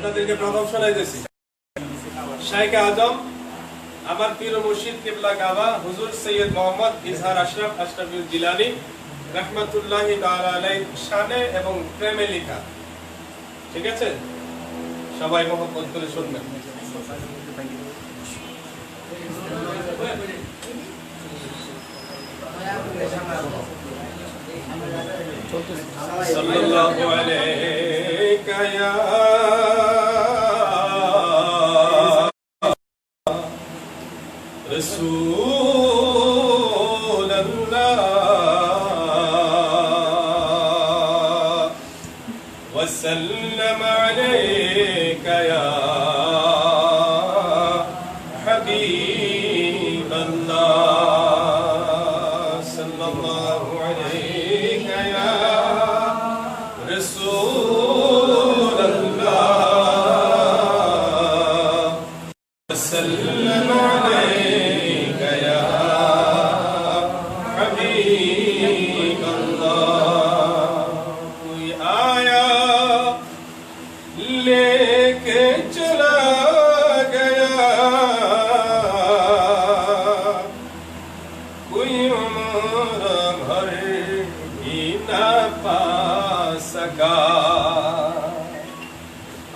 আপনাদেরকে প্রথম শোনাইতেছি। শাইখ আজম আমার পীর ও মুর্শিদ কিবলা কাবা হুজুর সৈয়দ মোহাম্মদ ইজহার আশরাফ আশরাফুল জিলানী রাহমাতুল্লাহি তাআলা আলাইহি শানে এবং প্রেমে লেখা। ঠিক আছে, সবাই মহব্বত করে শুনবেন। সাল্লাল্লাহু আলাইকা ইয়া রাসূলুল্লাহ ওয়া সাল্লাম আলাইকা ইয়া হাবিবাল্লাহ সাল্লাল্লাহু আলাইকা ইয়া রাসূলুল্লাহ ওয়া সাল্লাম আলাইকা ইয়া হাবিবাল্লাহ। কোই আয়া लेके चला गया, कोई उम्र भर ही ना पा सका।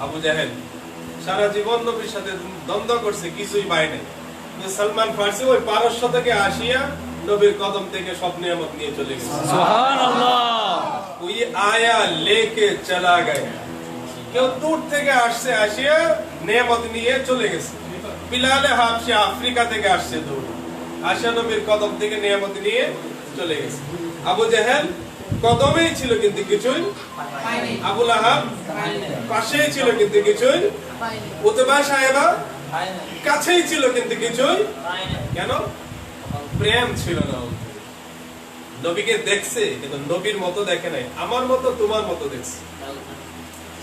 আবু জাহেল সারা জীবন নবীর সাথে দ্বন্দ্ব করছে, কিছুই পায় নাই। সালমান ফার্সি ওই পারস্য থেকে আসিয়া নবীর কদম থেকে সব নিয়ামত নিয়ে চলে গেছে। সুবহানাল্লাহ। কোই আয়া লেকে চলা গয়া, কেউ দূর থেকে আসছে, আসিয়া নিয়ামত নিয়ে চলে গেছে। বিলালে হাবশি আফ্রিকা থেকে আসছে দূর, আসিয়া নবীর কদম থেকে নিয়ামত নিয়ে চলে গেছে। আবু জাহেল কদমেই ছিল কিন্তু কিছুই পায়নি। আবু লাহাব পাশেই ছিল কিন্তু কিছুই পায়নি। উতবা সাহেবা কাছেই ছিল কিন্তু কিছুই পায়নি। কেন? প্রেম ছিল না। নবীকে দেখছে কিন্তু নবীর মতো দেখে নাই, আমার মতো তোমার মতো দেখছে।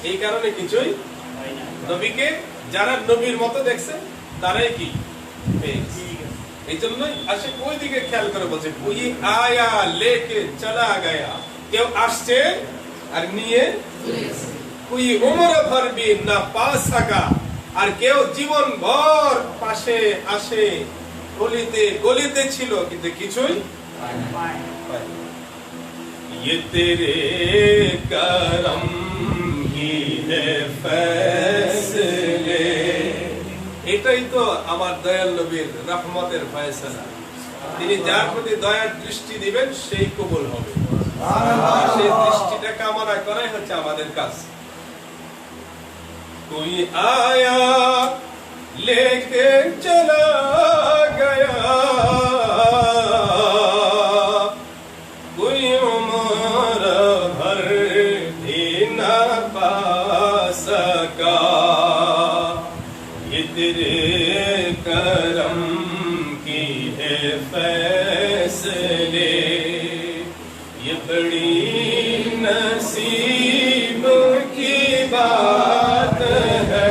এই কারণে কিছুই নবীকে যারা নবীর মতো দেখছে তারাই কি পেয়েছে। এই জন্যই আসে ওই দিকে খেয়াল করে বলছে কোই আয়া লেকে চলা গয়া, কেউ আসছে আর নিয়ে কোই উমর ভর ভি না পা সকা, আর কেউ জীবন ভর পাশে আসে গলিতে গলিতে ছিল কিন্তু কিছুই পায়নি। ये तेरे करम ফয়সালে, এটাই তো আমার দয়াল নবীর রহমতের ফয়সালা। তিনি যার প্রতি দয়ার দৃষ্টি দিবেন সেই কবুল হবে। সেই দৃষ্টিটা কামনা করাই হচ্ছে আমাদের কাজ। কোই আয়া লেকে চলা গয়া, কোই উমর ভর भी ना पा सका। ये तेरे करम की है फैसले, ये बड़ी नसीब की बात है।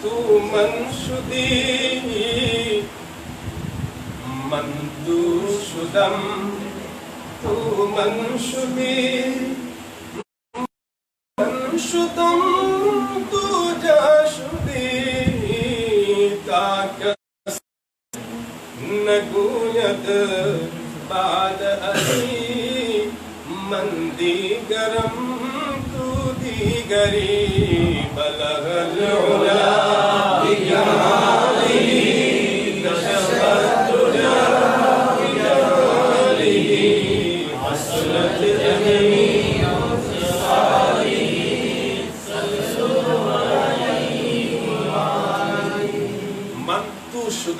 तू मनशुदी मंदुशुदम, तू मनशुदी मनशुदम, तू जाशुदी ताकत नगुयद बाद अली मंदी गरम, तू दी गरी बलगल उला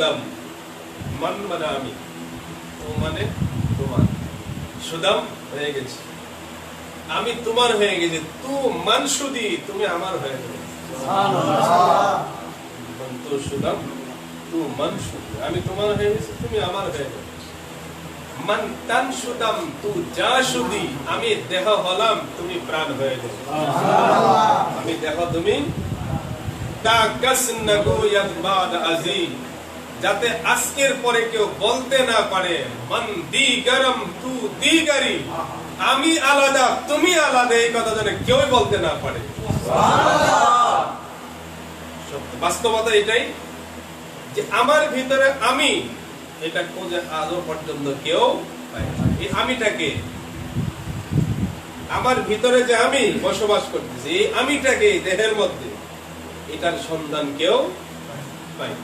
সুদাম, মান মানে আমি, তো মানে তোমার, সুদাম হয়ে গেছে, আমি তোমার হয়ে গেছি, তু মান সুদি, তুমি আমার হয়ে গেছে। তো সুদাম তু মান সুদি, আমি তোমার হয়ে গেছি, তুমি আমার হয়ে গেছে। মান তান সুদাম তু যা সুদি, আমি দেহ হলাম, তুমি প্রাণ হয়ে গেছে। আমি দেহ, তুমি যাতে আজকের পরে কেউ বলতে না পারে মান দি গরম তু দি গারি, আমি আলাদা তুমি আলাদা, এই কথা যেন কেউ বলতে না পারে। বাস্তবতা এটাই যে আমার ভিতরে আমি, এটা খোঁজে আজও পর্যন্ত কেউ এই আমিটাকে, আমার ভিতরে যে আমি বসবাস করতেছি, এই আমিটাকে দেহের মধ্যে, এটার সন্ধান কেউ পায়,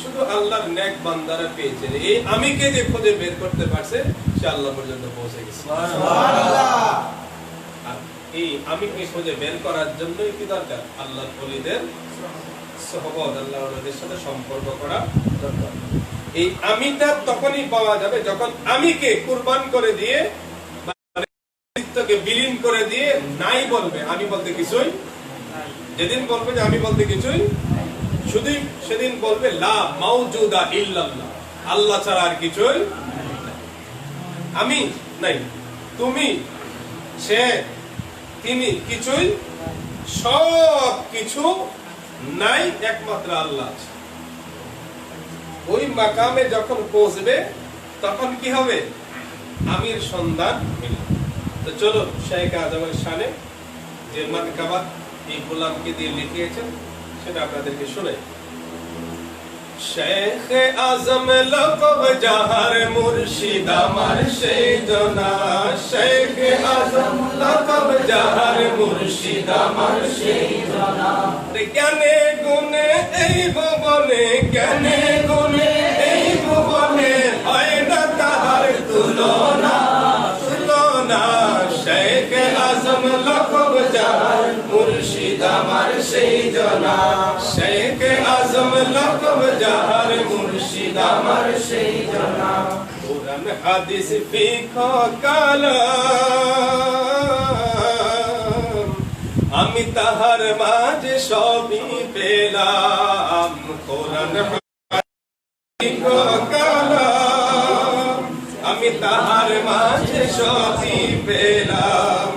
শুধু আল্লাহর নেক বান্দারা পেয়েছেন। এই আমিকে যে খুঁজে বের করতে পারছে, সে আল্লাহ পর্যন্ত পৌঁছে গেছে। আর এই আমিকে খুঁজে বের করার জন্যই কি দরকার? আল্লাহর ওলিদের সহবত, আল্লাহর ওলিদের সাথে সম্পর্ক করা দরকার। এই আমিটা তখনই পাওয়া যাবে যখন আমিকে কুরবান করে দিয়ে, বিলীন করে দিয়ে নাই বলবে, আমি বলতে কিছুই, যেদিন বলবে যে আমি বলতে কিছুই, শুধু সেদিন বলবে লা মাউজুদা ইল্লাল্লাহ, আল্লাহ ছাড়া আর কিছুই আমি নাই, তুমি, সে, তিনি, কিছুই, সব কিছু নাই, একমাত্র আল্লাহ আছে। ওই মাকামে যখন পৌঁছবে তখন কি হবে? আমির সন্ধান মিলবে। তো চলো শেখ আজমের শানে যে মানকাবাত এই গোলামকে দিয়ে লিখিয়েছেন সেটা আপনাদেরকে শুনে। শেখ আজম লকব যাহার মুর্শিদ আমার সেই জনা, শেখ আজম লকব যাহার মুর্শিদ আমার সেই জনা, জ্ঞানে গুণে এই ভুবনে, জ্ঞানে গুণে এই ভুবনে হয় না তাহার তুলনা, তুলনা। শেখ আজম লকব যাহার মুর্শিদ আমার সেই জনা, শেখ আজম লকব যাহার মুর্শিদ আমার সেই জনা। কুরআন হাদিস ফিকহ কালাম আমি তাহার মাঝে সবই পেলাম, কুরআন ফিকহ কালাম আমি তাহার মাঝে সবই পেলাম।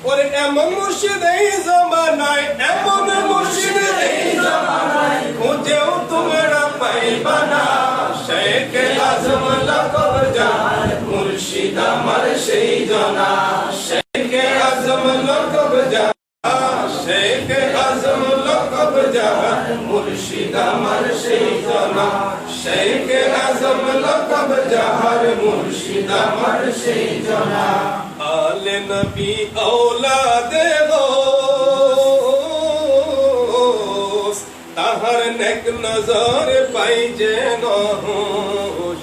ওরে এমন মুর্শিদ এই জমানায়, এমন মুর্শিদ এই জমানায় খুঁজেও তোমরা পাইবা না। শেখ আজম লকব যাহার মুর্শিদ আমার সেই জনা, শেখ আজম লকব যাহার, শেখ আজম লকব যাহার মুর্শিদ আমার সেই জনা, শেখ আজম লকব যাহার মুর্শিদ আমার সেই জনা। আলে নবী ঔলাদে গোস তাহার নেক নজর পাই যেন হোস,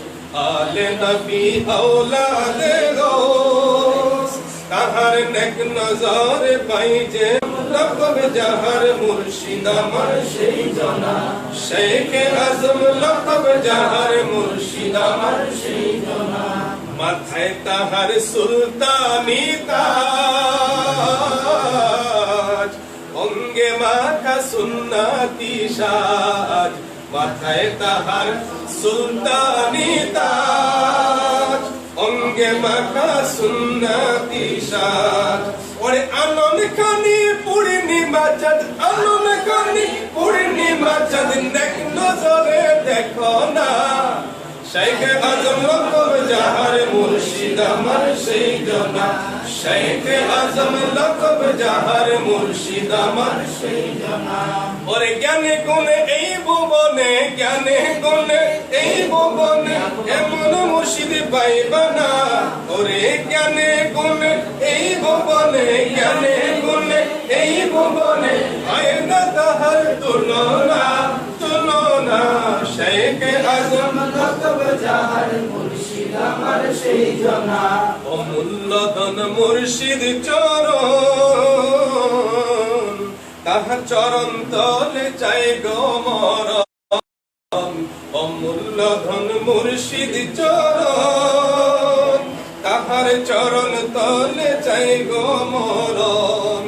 আলে নবী ঔলাদে গোস তাহার নেক নজর পাই যেন, লকব যাহার মুর্শিদ আমার সেই জনা, শেখ আজম লকব যাহার মুর্শিদ আমার সেই জনা। মাথায় তাহার সুলতানি তাজ, অঙ্গে মাথা সুন্নতি সাজ, মাথায় তাহার সুলতানি তাজ, অঙ্গে মাথা সুন্নতি সাজ। ওরে আনন খানি পূর্ণিমা চাঁদ, আনন খানি পূর্ণিমা চাঁদ নেক নজরে দেখো না। শেখ আজম লকব যাহার মুর্শিদ আমার সেই জনা, শেখ আজম লকব যাহার মুর্শিদ আমার সেই জনা। ওরে জ্ঞানে গুণে এই ভুবনে, জ্ঞানে গুণে এই ভুবনে এমন মুর্শিদ পাইবা না। ওরে জ্ঞানে গুণে এই ভুবনে, জ্ঞানে গুণে এই ভুবনে হয় না তাহার তুলনা, তুলনা। শেখ আজম লকব যাহার মুর্শিদ আমার সেই জনা। অমূল্য ধন মুর্শিদ চরণ, তাহার চরণ তলে চাই গো মরণ, অমূল্য মুর্শিদ চরণ, তাহার চরণ তলে চাই গো মরণ।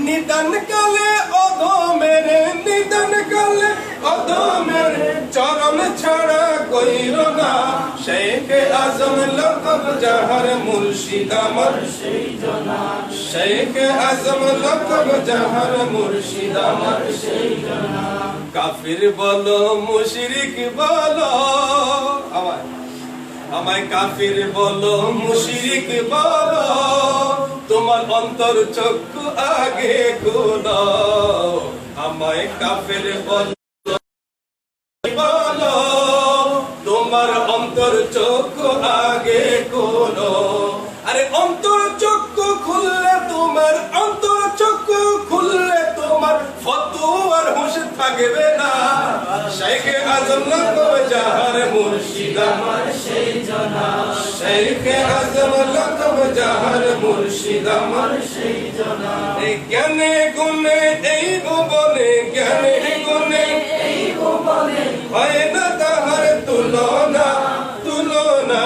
নিদান কালে অধমের, নিদান কালে অধমের চরণ ছাড়া কইর না। শেখ আজম লকব যাহার মুর্শিদ আমার সেই জনা, শেখ আজম লকব যাহার মুর্শিদ আমার সেই জনা। কাফির বলো মুশরিক বলো, আমায় কাফির বলো মুশরিক বলো, তোমার অন্তর চক্ষু আগে খোলো। আমায় কাফির বলো বলো, তোমার অন্তর চক্ষু আগে খোলো। আরে অন্তর চক্ষু খুললে তোমার, অন্তর চক্ষু খুললে তোমার ফতোয়ার হুঁশ থাকবে না। শেখ আজম লকব যাহার মুর্শিদ আমার সেই জনা, শেখ আজম লকব যাহার মুর্শিদ আমার সেই জনা। এই জ্ঞানে গুণে এই ভুবনে, জ্ঞানে গুণে এই ভুবনে হয় না তাহার তুলনা, তুলনা।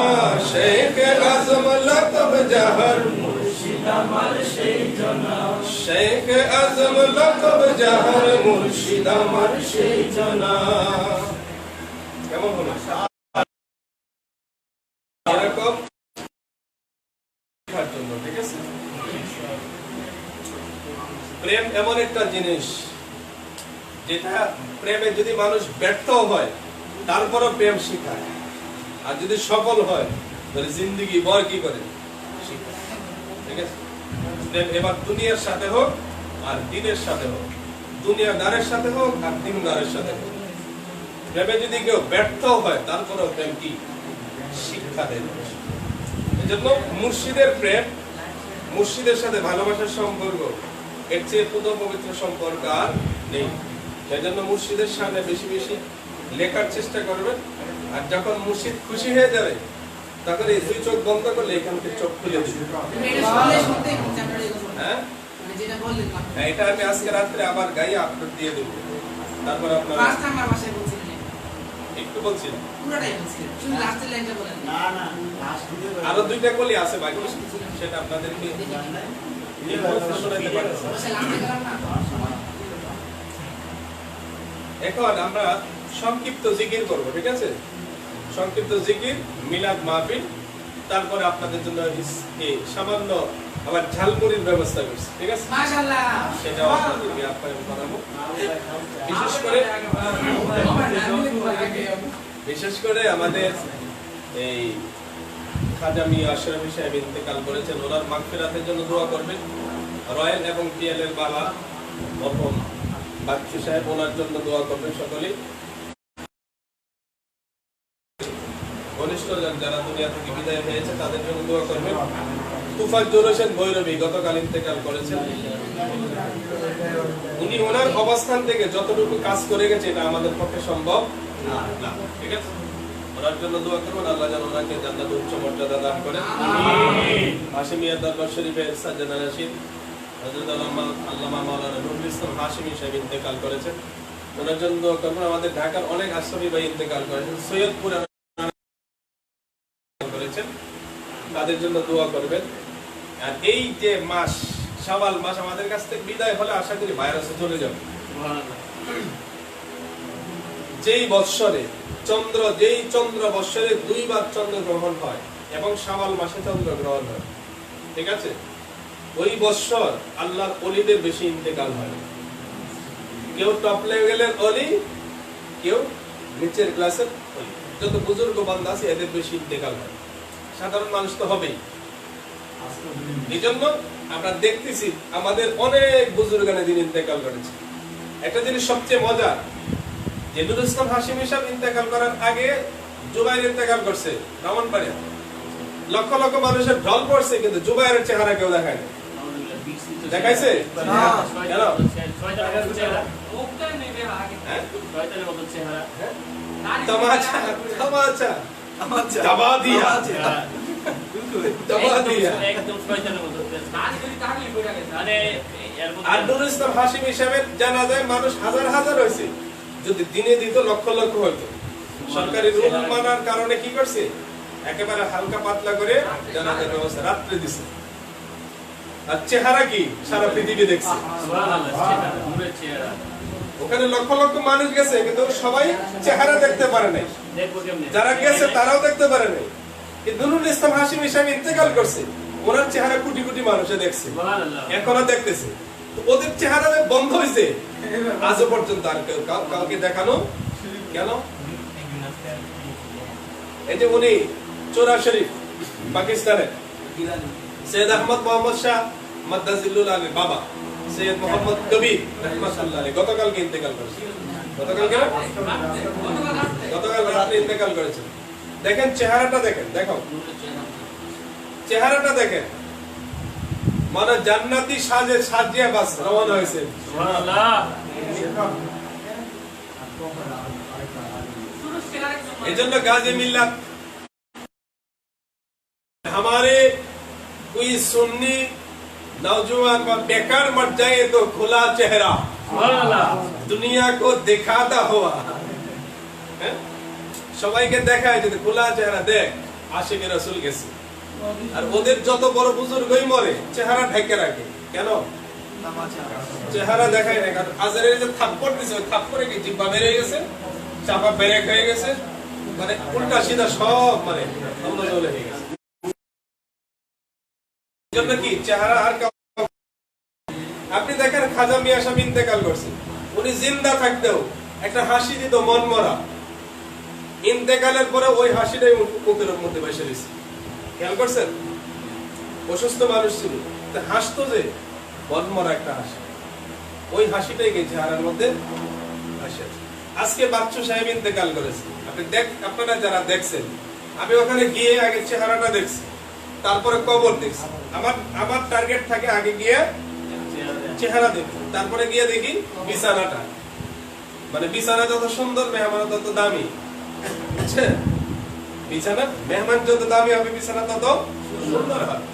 শেখ আজম লকব যাহার মুর্শিদ আমার সেই জনা, শেখ আজম লকব যাহার মুর্শিদ আমার সেই জনা। কেমন হলো? এরকম জন্য, ঠিক আছে? প্রেম এমন একটা জিনিস যেটা প্রেমে যদি মানুষ ব্যর্থ হয় তারপরও প্রেম শিখায়, আর যদি সফল হয় তাহলে জিন্দগি ভর কি করে শিখায়, ঠিক আছে? প্রেম এবার দুনিয়ার সাথে হোক আর দিনের সাথে হোক, দুনিয়াদারের সাথে হোক আর দিনদারের সাথে হোক, প্রেমে যদি কেউ ব্যর্থ হয় তারপরেও প্রেম কি শিক্ষা দেয়। এজন্য মুর্শিদের প্রেম, মুর্শিদের সাথে ভালোবাসার সম্পর্ক এর চেয়ে পুত পবিত্র সম্পর্ক আর নেই। সেজন্য মুর্শিদের সামনে বেশি বেশি লেখার চেষ্টা করবেন, আর যখন মুর্শিদ খুশি হয়ে যাবে তখন এই দুই চোখ বন্ধ করলে এখান থেকে চোখ খুলে দিবে। হ্যাঁ, এটা আমি আজকে রাত্রে আবার গাইয়ে আপলোড দিয়ে দেবো। তারপর আপনারা একটু বলছিলেন, আরো দুইটা কলি আছে বাকি, সেটা আপনাদেরকে এখন আমরা সংক্ষিপ্ত জিকির করব, ঠিক আছে? সংক্ষিপ্ত জিকির, মিলাদ মাহফিল, তারপরে আপনাদের জন্য সামান্য আবার ঝালমুড়ির ব্যবস্থা করছি, ঠিক আছে? মাশাআল্লাহ, সেটাও আপনাদেরকে আপ্যায়ন করাবো। বিশেষ করে আমাদের এই খাজা মিয়া আশরাফি সাহেব ইন্তেকাল করেছেন, ওনার মাগফিরাতের জন্য দোয়া করবেন। রয়্যাল এবং টিএল এর বাবা প্রথম বাচ্চু সাহেব, ওনার জন্য দোয়া করবেন সকলেই। ঘনিষ্ঠ যারা দুনিয়া থেকে বিদায় হয়েছে তাদের জন্য দোয়া করবেন। তুফাজ্জল হোসেন ভৈরবী গতকাল ইন্তেকাল করেছেন। উনি ওনার অবস্থান থেকে যতটুকু কাজ করে গেছে এটা আমাদের পক্ষে সম্ভব না, ঠিক আছে? ওনার জন্য দোয়া করবেন, আল্লাহ যেন ওনাকে জান্নাতের উচ্চ মর্যাদা দান করেন। হাশিমিয়া দরবার শরীফের সাজ্জাদা রাশিদ হযরত আল্লামা মাওলানা নুরুল ইসলাম হাশিমি সাহেব ইন্তেকাল করেছেন, ওনার জন্য দোয়া করবেন। আমাদের ঢাকার অনেক আশরাফি ভাই ইন্তেকাল করেছেন, সৈয়দপুরে করেছেন, তাদের জন্য দোয়া করবেন। আর এই যে মাস শাওয়াল মাস আমাদের কাছ থেকে বিদায় হলে আশা করি ভাইরাসে চলে যাবে। যেই বৎসরে চন্দ্র, যেই চন্দ্র বৎসরে দুইবার চন্দ্র গ্রহণ হয় এবং শাওয়াল মাসে চন্দ্র গ্রহণ হয়, ঠিক আছে? ওই বৎসর আল্লাহর ওলিদের বেশি ইন্তেকাল হয়। কেউ টপ লেভেলের ওলি, কেউ নিচের ক্লাসের ওলি। যত বুজুর্গ বান্দা আছে এদের বেশি ইন্তেকাল হয়, সাধারণ মানুষ তো হবেই। এই জন্য আমরা দেখতেছি আমাদের অনেক বুজুর্গানে দিন ইন্তেকাল করেছে। একটা জিনিস সবচেয়ে মজা, যে নুরুল ইসলাম হাশিমি সাহেব ইন্তেকাল করার আগে জুবাইর ইন্তেকাল করছে ব্রাহ্মণবাড়িয়া। লক্ষ লক্ষ মানুষের ঢল পড়ছে, কিন্তু জুবাইরের চেহারা কেউ দেখায় না। দেখাইছে? তামাচা তামাচা দাবা দিয়া দাবা দিয়া। আর নুরুল ইসলাম হাশিমি সাহেবের জানাজায় মানুষ হাজার হাজার হয়েছে, যদি দিনে দিত লক্ষ লক্ষ হইতো। সরকারি রুল মানার কারণে কি করছে, একেবারে হালকা পাতলা করে জানাজার ব্যবস্থা রাত্রে দিছে। আর চেহারা কি সারা পৃথিবী দেখছে, ওখানে লক্ষ লক্ষ মানুষ গেছে কিন্তু সবাই চেহারা দেখতে পারে নাই, যারা গেছে তারাও দেখতে পারে নাই। কিন্তু নুরুল ইসলাম হাশিমি সাহেব ইন্তেকাল করছে, ওনার চেহারা কোটি কোটি মানুষে দেখছে, এখনো দেখতেছে। ওদের চেহারা বন্ধ হয়েছে আজও পর্যন্ত, আর কাউকে দেখানো কেন? এই যে উনি চোরা শরীফ পাকিস্তানের সৈয়দ আহমদ মোহাম্মদ শাহ মাদ্দাজিল্লুল আলীর বাবা সৈয়দ মোহাম্মদ কবির রাহমাতুল্লাহ আলাইহি গতকালকে ইন্তেকাল করেছেন। গতকাল রাতে ইন্তেকাল করেছেন। দেখেন চেহারাটা, দেখেন, দেখো চেহারাটা দেখেন, মানে জান্নাতি সাজে সাজিয়ে বাস রওনা হয়েছে। সুবহানাল্লাহ। এজন্য গাজী মিল্লাত हमारे कोई सुन्नी नौजवान बेकार मर जाए तो खुला चेहरा दुनिया को दिखाता हुआ, সবাইকে দেখায় যদি খোলা চেহারা দেখ আশিকে রাসূল গেছে। আর ওদের যত বড় বুজুর্গই মরে চেহারা ঢেকে রাখে কেন? চেহারা দেখায় না। কারণ আজারের যে থাপ্পড় দিছে, ওই থাপ্পড়ে কি জিহ্বা বের হয়ে গেছে, চাপা বেরেক হয়ে গেছে, মানে উল্টা সিধা সব মানে অন্ধজলে হয়ে গেছে। জন্য কি চেহারা আর আপনি দেখেন খাজা মিয়া সাহেব ইন্তেকাল করছে, উনি জিন্দা থাকতেও একটা হাসি দিত মন মরা, ইন্তেকালের পরে ওই হাসিটাই মুখের মধ্যে বসে দিয়েছে। খেয়াল করছেন? অসুস্থ মানুষ ছিল, হাসতো যে মন মরা একটা হাসি, ওই হাসিটাই গেছে চেহারার মধ্যে হাসি। আজকে বাচ্চু সাহেব ইন্তেকাল করেছে, আপনারা যারা দেখছেন, আমি ওখানে গিয়ে আগে চেহারাটা দেখছি, তারপরে কবর দেখছি। আমার টার্গেট থাকে আগে গিয়ে চেহারা দেখি, তারপরে গিয়ে দেখি বিছানাটা, মানে বিছানা যত সুন্দর মেহমান তত দামি, বুঝছেন? বিছানা মেহমান যত দামি হবে বিছানা তত সুন্দর হবে।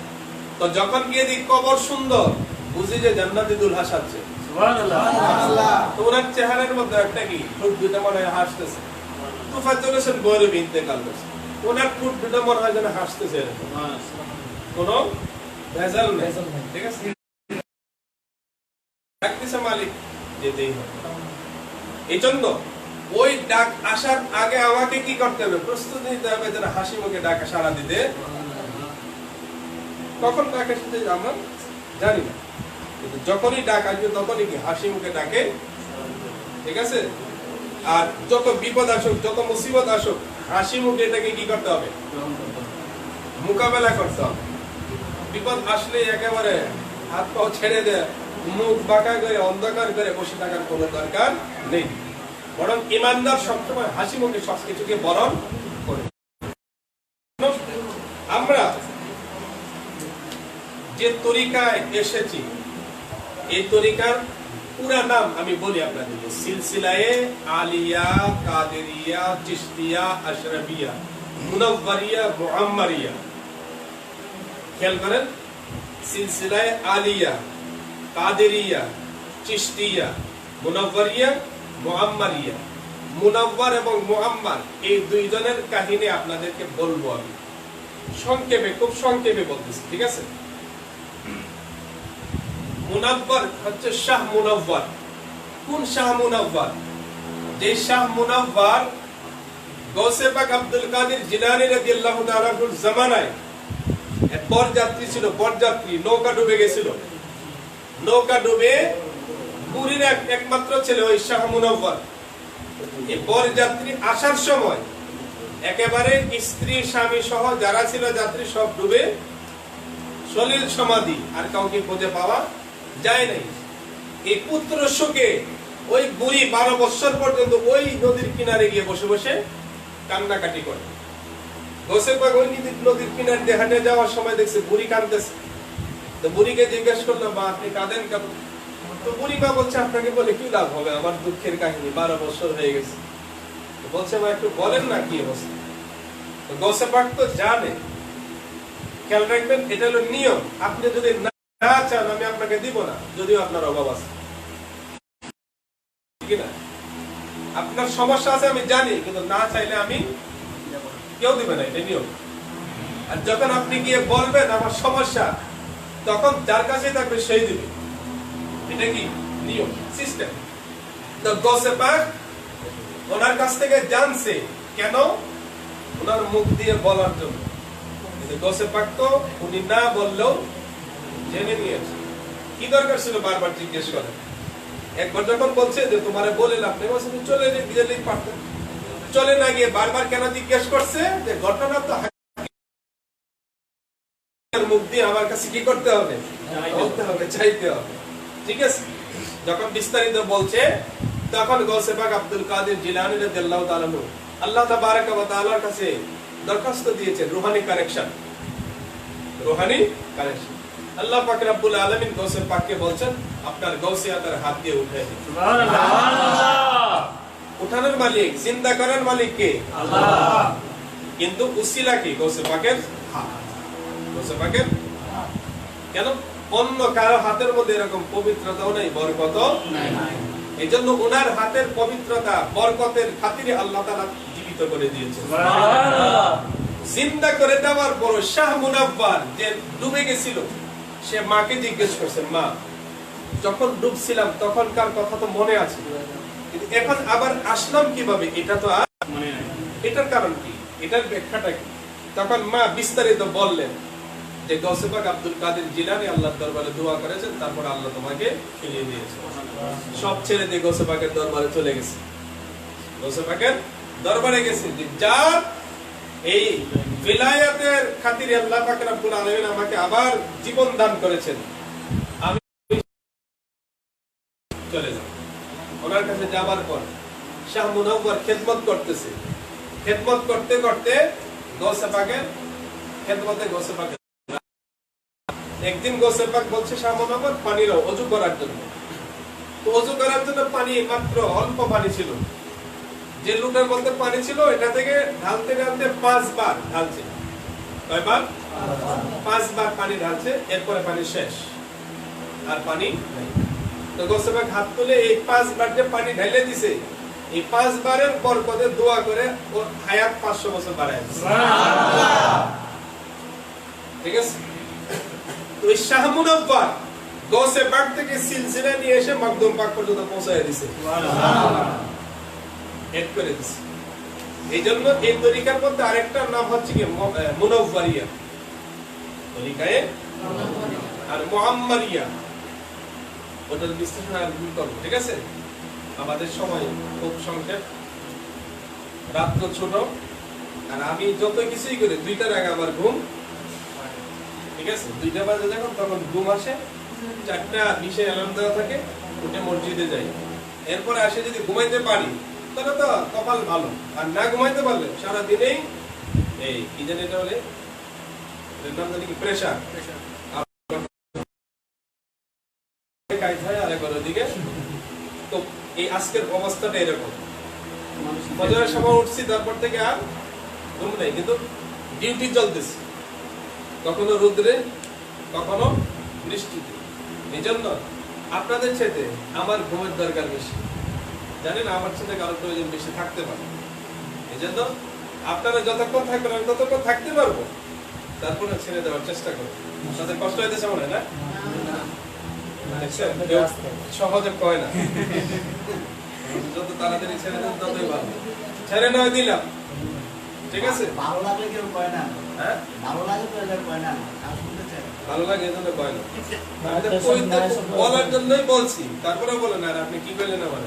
তো যখন গিয়ে দেখি কবর সুন্দর, বুঝি যে জান্নাতি দুলহা সাজছে। সুবহানাল্লাহ। তো ওনার চেহারার মধ্যে একটা কি ঠোঁট দুটো মনে হয় হাসতেছে। তুফাজ্জল হোসেন গরিব ইন্তেকাল করেছে, ওনার ঠোঁট দুটো মনে হয় যেন হাসতেছে, কোনো ভেজাল নেই। ঠিক আছে, ডাকতেছে মালিক, যেতেই হবে। এই জন্য ওই ডাক আসার আগে আমাকে কি করতে হবে? প্রস্তুতি নিতে হবে যেন হাসি মুখে ডাকে সাড়া দিতে। কখন ডাক আসতে আমরা জানি না, কিন্তু যখনই ডাক আসবে তখনই কি হাসি মুখে ডাকে। ঠিক আছে, আর যত বিপদ আসুক, যত মুসিবত আসুক, হাসি মুখে এটাকে কি করতে হবে? মোকাবেলা করতে হবে। বিপদ আসলে একেবারে হাত পাও ছেড়ে দেয়, মুখ বাঁকা করে অন্ধকার করে বসে থাকার কোনো দরকার নেই, বরং ইমানদার সবসময় হাসি মুখে সবকিছুকে বরণ করে। আমরা যে তরিকায় এসেছি, এই তরিকার পুরা নাম আমি বলি আপনাদেরকে, সিলসিলায়ে আলিয়া কাদেরিয়া চিশতিয়া আশরাফিয়া মুনাওয়ারিয়া মুআম্মারিয়া। খেয়াল করেন, সিলসিলায়ে আলিয়া কাদেরিয়া চিশতিয়া মুনাওয়ারিয়া মুআম্মারিয়া। মুনাওয়ার এবং মুআম্মার এই দুইজনের কাহিনী আপনাদেরকে বলবো আমি সংক্ষেপে, খুব সংক্ষেপে বলতেছি। ঠিক আছে, মুনাওয়ার হচ্ছে শাহ মুনাওয়ার। কোন শাহ মুনাওয়ার? যে শাহ মুনাওয়ার গৌসে পাক আব্দুল কাদের জিলানী রাদিয়াল্লাহু তাআলা আনহুর জামানায় এক বরযাত্রী ছিল, বরযাত্রী নৌকা ডুবে গেছিল, নৌকা ডুবে পুরীর একমাত্র ছেলে ওই শাহ মুনাওয়ার। এই বরযাত্রী আসার সময় একেবারে স্ত্রী স্বামী সহ যারা ছিল যাত্রী সব ডুবে সলিল সমাধি, আর কাউকে খুঁজে পাওয়া যায় নাই। এই পুত্র শোকে ওই বুড়ি 12 বছর পর্যন্ত ওই নদীর কিনারে গিয়ে বসে বসে কান্নাকাটি করে। গোসে পাক ওই নদীর কিনারে দিয়ে হাঁটে যাওয়ার সময় দেখছে বুড়ি কাঁদতেছে। তো বুড়িকে জিজ্ঞেস করলো, মা আপনি কাঁদেন কেন? তো বুড়ি মা বলছে, আপনাকে বলে কি লাভ হবে, আমার দুঃখের কাহিনী, 12 বছর হয়ে গেছে। বলছে, মা একটু বলেন না কি অবস্থা। তো গোসে পাক তো জানে, খেয়াল রাখবেন, এটা হলো নিয়ম। আপনি যদি না চান আমি আপনাকে দিব না, যদিও আপনার অভাব আছে, ঠিক না? আপনার সমস্যা আছে আমি জানি, কিন্তু না চাইলে আমি কেউ দিবে না, এটা নিয়ম। আর যখন আপনি গিয়ে বলবেন আমার সমস্যা, তখন যার কাছে থাকবে সেই দিবে, এটা কি নিয়ম, সিস্টেম। তো গৌসে পাক ওনার কাছ থেকে জানছে কেন, ওনার মুখ দিয়ে বলার জন্য। কিন্তু গৌসে পাক তো উনি না বললেও জেনে নিয়েছে, কি দরকার ছিল বারবার জিজ্ঞেস করেন। একবার যখন বলছে যে তোমারে বলে লাভ নেই, বলছে চলে গেলেই পারতেন, চলে না গিয়ে বারবার কেন জিজ্ঞেস করছে যে ঘটনা তো মুখ দিয়ে আমার কাছে কি করতে হবে, বলতে হবে, চাইতে হবে, ঠিক আছে। যখন বিস্তারিত বলছে তখন গৌসে পাক আব্দুল কাদের জিলানী রাদিয়াল্লাহু তাআলা আনহু আল্লাহ তাবারক ওয়া তাআলার কাছে দরখাস্ত দিয়েছেন রূহানি কানেকশন, রূহানি কানেকশন। আল্লাহ পাক রব্বুল আলামিন গৌসে পাককে বলছেন আপনার গৌসিয়াতের হাত দিয়ে উঠাই দিন। সুবহানাল্লাহ। উঠানোর মালিক, জিন্দা করার মালিক কে? আল্লাহ। কিন্তু উসিলা কি? গৌসে পাকের গৌসে পাকের কেন? অন্য কারো হাতের মধ্যে এরকম পবিত্রতাও নাই, বরকতও নাই। এইজন্য ওনার হাতের পবিত্রতা বরকতের খাতিরে আল্লাহ তাআলা জীবিত করে দিয়েছেন। সুবহানাল্লাহ। জিন্দা করে দেওয়ার পর শাহ মুনাব্বার যে ডুবে গেছিল, সে মাকে জিজ্ঞেস করছে, মা যখন ডুবছিলাম তখনকার কথা তো মনে আছে, কিন্তু এখন আবার আসলাম কিভাবে এটা তো আর মনে নাই, এটার কারণ কি, এটার ব্যাখ্যাটা কি? তখন মা বিস্তারিত বললেন যে গৌসে পাক আব্দুল কাদের জিলানী আল্লাহর দরবারে দোয়া করেছেন, তারপর আল্লাহ তোমাকে ফিরিয়ে দিয়েছে। সব ছেড়ে দিয়ে গৌসে পাকের দরবারে চলে গেছে, গৌসে পাকের দরবারে গেছে যে যার এই বিলায়াতের খাতিরে আল্লাহ পাক রব্বুল আলামিন আমাকে আবার জীবন দান করেছেন, আমি চলে যাব। ওনার কাছে যাবার পর শাহ মুনাওয়ার খেদমত করতেছে, খেদমত করতে করতে গৌসে পাকের খেদমতে গৌসে পাকের একদিন গৌসে পাক বলছে শাহ মুনাওয়ার পানি দাও ওযু করার জন্য। তো ওযু করার জন্য পানি মাত্র অল্প পানি ছিল, যে লুটার মধ্যে পানি ছিল এটা থেকে ঢালতে ঢালতে 5 বার ঢালছে। কয়বার? 5 বার পানি ঢালছে, এরপরে পানি শেষ, আর পানি নাই। তো গৌসে পাক হাত তুলে এই 5 বার যে পানি ঢেলে দিছে, এই 5 বারের বরকতে দোয়া করে ওর হায়াত 500 বছর বাড়ায় দিয়েছে। সুবহানাল্লাহ। ঠিক আছে। তো এই শাহ মুনাওয়ার গৌসে পাক থেকে সিলসিলা নিয়ে এসে মকদুম পাক পর্যন্ত পৌঁছায় দিয়েছে। সুবহানাল্লাহ। এড করে দিয়েছে। এইজন্য এই তরিকার মধ্যে আরেকটা নাম হচ্ছে কি মুনাওয়ারিয়া, তরিকায়ে আর মুআম্মারিয়া। ওটার বিশ্লেষণ আর ভুল করব, ঠিক আছে। আমাদের সময় খুব সংক্ষেপ, রাত ছোট, আর আমি যত কিছুই করি 2টার আগে আমার ঘুম, ঠিক আছে। 2টা বাজে যখন তখন ঘুম আসে, 4:20 অ্যালার্ম দেওয়া থাকে, উঠে মসজিদে যাই। এরপরে আসে যদি ঘুমাইতে পারি তাহলে তো কপাল ভালো, আর না ঘুমাইতে পারলে সারা দিনেই এই কি জানি এটা বলে, এর নাম জানি কি, প্রেসার। তো এই আজকের অবস্থাটা এরকম, ফজরের সময় উঠছি, তারপর থেকে আর ঘুম নেই, কিন্তু ডিউটি চলতেছে, কখনো রোদ্রে কখনো বৃষ্টিতে। এই জন্য আপনাদের চাইতে আমার ঘুমের দরকার বেশি, জানেন, আমার সাথে কারো প্রয়োজন বেশি থাকতে পারে। এই জন্য আপনারা যতক্ষণ থাকবেন আমি ততক্ষণ থাকতে পারবো, তারপরে ছেড়ে দেওয়ার চেষ্টা করবো। তাদের কষ্ট হইতেছে মনে হয় না? সহজে কয় না, যত তাড়াতাড়ি ছেড়ে দেন ততই ভালো। ছেড়ে নয় দিলাম, ঠিক আছে। ভালো লাগলে কেউ কয় না, হ্যাঁ ভালো লাগে তো এদের কয় না, ভালো লাগে এজন্য কয় না, বলার জন্যই বলছি। তারপরে বলেন আর আপনি কি বললেন আমার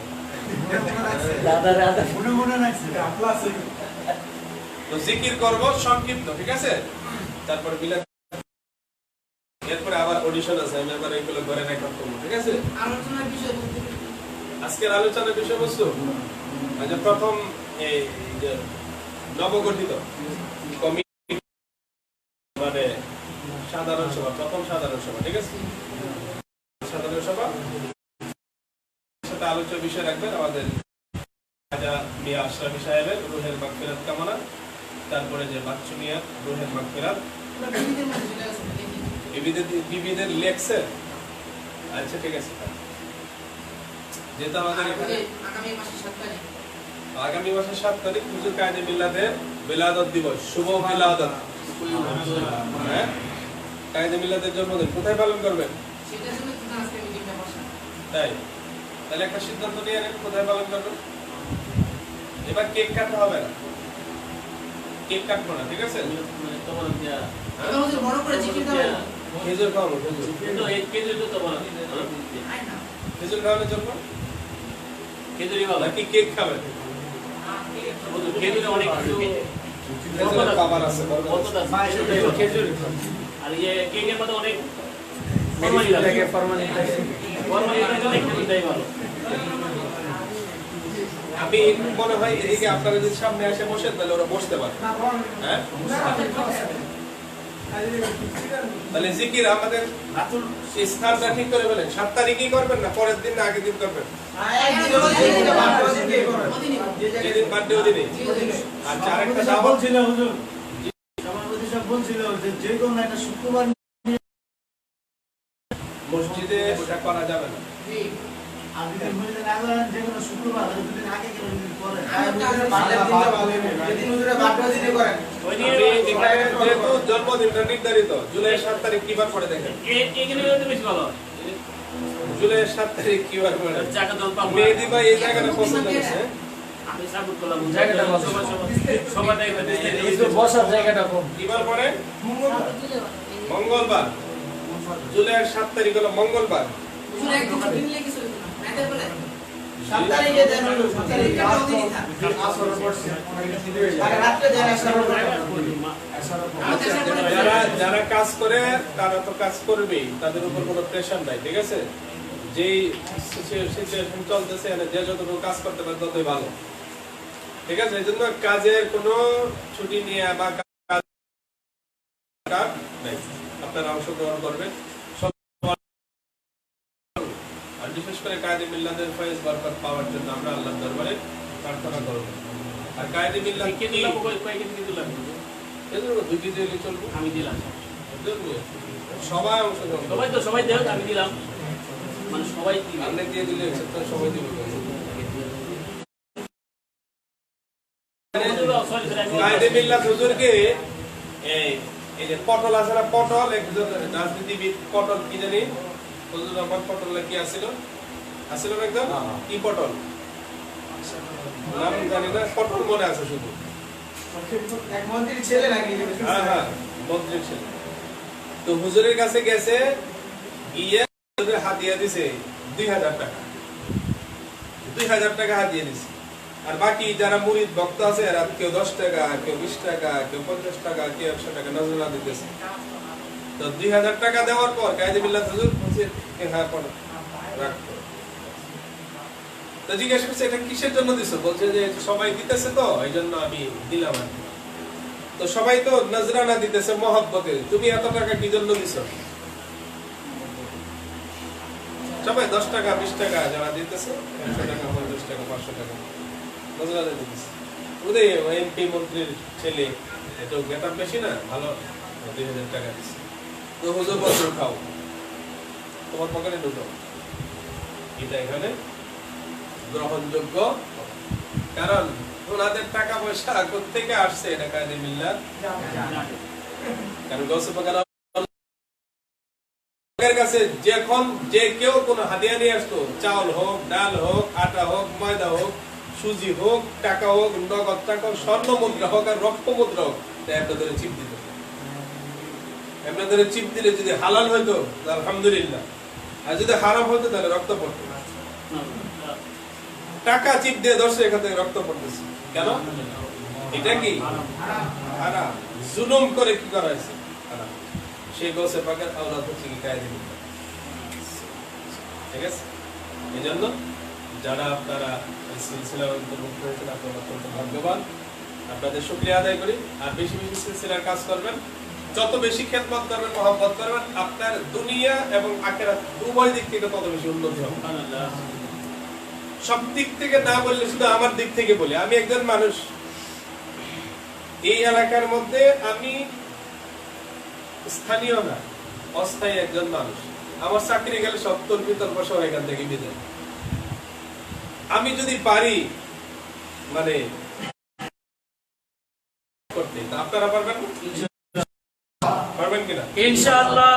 তো জিকির করব সংক্ষিপ্ত, ঠিক আছে। তারপরে বিলাস, এরপরে আবার অডিশন আছে, আমি আবার এগুলো ঘরে রেকর্ড করব, ঠিক আছে। আলোচনার বিষয়, আজকের আলোচনার বিষয়বস্তু আচ্ছা, প্রথম এই যে নবগঠিত কমিটি, মানে সাধারণ সভা, প্রথম সাধারণ সভা, ঠিক আছে। সাধারণ সভা সাথে আলোচ্য বিষয় রাখবেন আমাদের রাজা মিয়া আশরাফি সাহেবের রুহের মাগফিরাত কামনা, তারপরে যে বাচ্চু মিয়ার রুহের মাগফিরাত, বিবিদের লেখছে। আচ্ছা ঠিক আছে, যেটা আমাদের এখানে আগামী মাসে 7 তারিখ আগামী মাসের 7 তারিখ হুজুর কায়েদে মিল্লাতের বিলাদত দিবস, শুভ বিলাদত। হ্যাঁ, কায়েদে মিল্লাতের জন্মদিন কোথায় পালন করবেন? তাই তাহলে একটা সিদ্ধান্ত নিয়ে নেন কোথায় পালন করবেন। এবার কেক কাটা হবে না, কেক কাটবো না, ঠিক আছে? খেজুর খাওয়াবো, খেজুর খাওয়ানোর জন্য নাকি কেক খাবেন? খাবার আছে আর ইয়ে কেকের মধ্যে অনেক আমি মনে হয় এদিকে আপনারা যদি সামনে এসে বসেন তাহলে ওরা বসতে পারে। হ্যাঁ, তাহলে জিকির আমাদের স্থানটা ঠিক করে ফেলেন। 7 তারিখই করবেন না পরের দিন না আগের দিন করবেন? যেদিন বার্থডে ওদিনই। আচ্ছা, আরেকটা দাওয়াত ছিল হুজুর, সভাপতি সাহেব বলছিল যে কোনো একটা শুক্রবার মসজিদে ওটা করা যাবে না। জন্মদিনটা নির্ধারিত জুলাই 7 তারিখ কিবার পরে দেখেন, জুলাই 7 তারিখ কিবার পরে মেহেদি ভাই এই জায়গাটা পছন্দ করছে। মঙ্গলবার, জুলাই 7 তারিখ হলো মঙ্গলবার। যারা কাজ করে তারা তো কাজ করবেই, তাদের উপর কোনো প্রেশার নাই, ঠিক আছে? যেই সিচুয়েশন চলতেছে যে যতটুকু কাজ করতে পারে ততই ভালো, ঠিক আছে? এই জন্য কাজের কোনো ছুটি নিয়ে বা আপনারা অংশগ্রহণ করবেন। আর বিশেষ করে কায়েদে মিল্লাতের ফয়েজ বরকত পাওয়ার জন্য আমরা আল্লাহর দরবারে প্রার্থনা করব। আর কায়েদে মিল্লাত কি দিলাম, কয়েকদিন কি দিলাম, এজন্য 2 কেজি দিলে চলবে। আমি দিলাম, সবাই অংশগ্রহণ, সবাই দেও, আমি দিলাম, মানে সবাই দিবে, আপনি দিয়ে দিলে সবাই দিবে। কায়েদে মিল্লাত হুজুরকে এই যে পটল আছে না, পটল একজন রাজনীতিবিদ, পটল কি জানি হুজুর আমার পটল কি আছিল না একদম, কি পটল নাম জানি না, পটল মনে আছে শুধু, এক মন্ত্রীর ছেলে নাকি? হ্যাঁ হ্যাঁ, মন্ত্রীর ছেলে। তো হুজুরের কাছে গেছে, গিয়ে হুজুরের হাদিয়া দিছে 2000 টাকা, 2000 টাকা হাদিয়া দিছে। আর বাকি যারা মুরিদ ভক্ত আছে এরা কেউ 10 টাকা, কেউ 20 টাকা, কেউ 50 টাকা, কেউ 100 টাকা নজরুল্লাহ দিতেছে। তো 2000 টাকা দেওয়ার পর কায়েদে মিল্লাত হুজুর বলছে হ্যাঁ পড়ো রাখো। তো জিজ্ঞেস করছে এটা কিসের জন্য দিছো? বলছে যে সবাই দিতেছে তো এই জন্য আমি দিলাম। তো সবাই তো নজরানা দিতেছে মহব্বতে, তুমি এত টাকা কি জন্য দিছো? সবাই 10 টাকা 20 টাকা যারা দিতেছে, 100 টাকা 50 টাকা 500 টাকা নজরানা দিতেছে। ওদের এমপি মন্ত্রীর ছেলে একটু গেটআপ বেশি না, ভালো 2000 টাকা দিচ্ছে। তো হুজুর বছর খাও, তোমার পকেটে ঢুকাও, এটা এখানে গ্রহণযোগ্য। কারণ ওনাদের টাকা পয়সা কোথেকে আসছে এটা কায়েদে মিল্লাত, কারণ গৌসে পাকের কাছে যখন যে কেউ কোনো হাদিয়া নিয়ে আসতো, চাউল হোক, ডাল হোক, আটা হোক, ময়দা হোক, সুজি হোক, টাকা হোক, নগদ টাকা হোক, স্বর্ণ মুদ্রা হোক আর রৌপ্য মুদ্রা হোক, আপনাদের চিপ দিত। আপনাদের চিপ দিলে যদি হালাল হইতো আলহামদুলিল্লাহ, আর যদি হারাম হইতো তাহলে রক্ত পড়তো। টাকা চিপ দিয়ে দর্শক এখান থেকে রক্ত পড়তেছে কেন? এটা কি হারাম, জুলুম করে কি করা হয়েছে হারাম। সেই গৌসে পাকের আওলাদ হচ্ছে কি কায়েদে মিল্লাত, ঠিক আছে? এই জন্য যারা আপনারা সিলসিলার অন্তর্ভুক্ত হয়েছেন আপনারা অত্যন্ত ভাগ্যবান, আপনাদের শুকরিয়া আদায় করি। আর বেশি বেশি সিলসিলার কাজ করবেন, যত বেশি খেদমত করবেন, মহব্বত করবেন, আপনার দুনিয়া এবং আখিরাত উভয় দিক থেকে তত বেশি উন্নতি হবে। সব দিক থেকে না বললে শুধু আমার দিক থেকে বলি, আমি একজন মানুষ, এই এলাকার মধ্যে আমি স্থানীয় না, অস্থায়ী একজন মানুষ। আমার চাকরি গেলে সব তর্ক সহ এখান থেকে বিদায়। আমি যদি পারি মানে করতে। তা আপনারা পারবেন না? পারবেন কিনা? ইনশাআল্লাহ।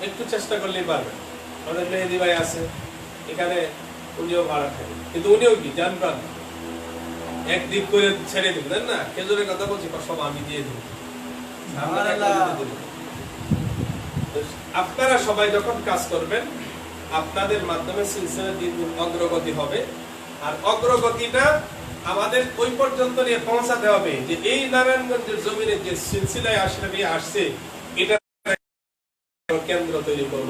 একটু চেষ্টা করলেই পারবেন। আমাদের মেহেদি ভাই আছে এখানে, উনিও ভাড়া থাকে, কিন্তু উনিও কি জানবেন একদিক করে ছেড়ে দিবেন না, খেজুরের কথা বলছি, সব আমি দিয়ে দেবো। আপনারা সবাই যখন কাজ করবেন, আপনাদের মাধ্যমে সিলসিলা দিন দিন অগ্রগতি হবে। আর অগ্রগতিটা আমাদের ওই পর্যন্ত নিয়ে পৌঁছাতে হবে যে এই নারায়ণগঞ্জের জমিনে যে সিলসিলায় আশরাফি আসছে, এটা কেন্দ্র তৈরি করব।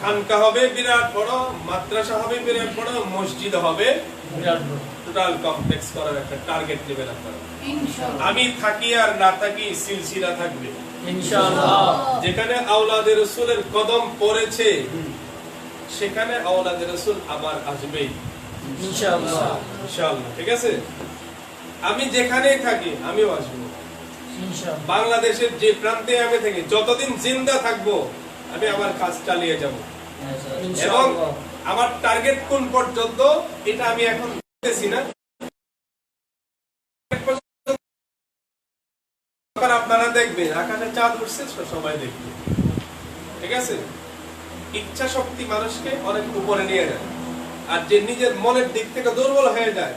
খানকা হবে বিরাট বড়, মাদ্রাসা হবে বিরাট বড়, মসজিদ হবে বিরাট বড়, টোটাল কমপ্লেক্স করার একটা টার্গেট নেবেন আপনারা। আমি থাকি আর না থাকি, সিলসিলা থাকবে ইনশাআল্লাহ। যেখানে আওলাদে রাসূলের কদম পড়েছে, সেখানে আওলাদে রাসূল আবার আসবেই ইনশাআল্লাহ। ইনশাআল্লাহ, ঠিক আছে? আমি যেখানেই থাকি আমিও আসবো ইনশাআল্লাহ। বাংলাদেশের যে প্রান্তে আমি থাকি, যতদিন জিন্দা থাকবো আমি আমার কাজ চালিয়ে যাব। এবং আমার টার্গেট কোন পর্যন্ত এটা আমি এখন বলতেছি না, আপনারা দেখবেন আকাশে চাঁদ উঠছে, সবাই দেখবে, ঠিক আছে? ইচ্ছা শক্তি মানুষকে অনেক উপরে নিয়ে যায়। আর যে নিজের মনের দিক থেকে দুর্বল হয়ে যায়,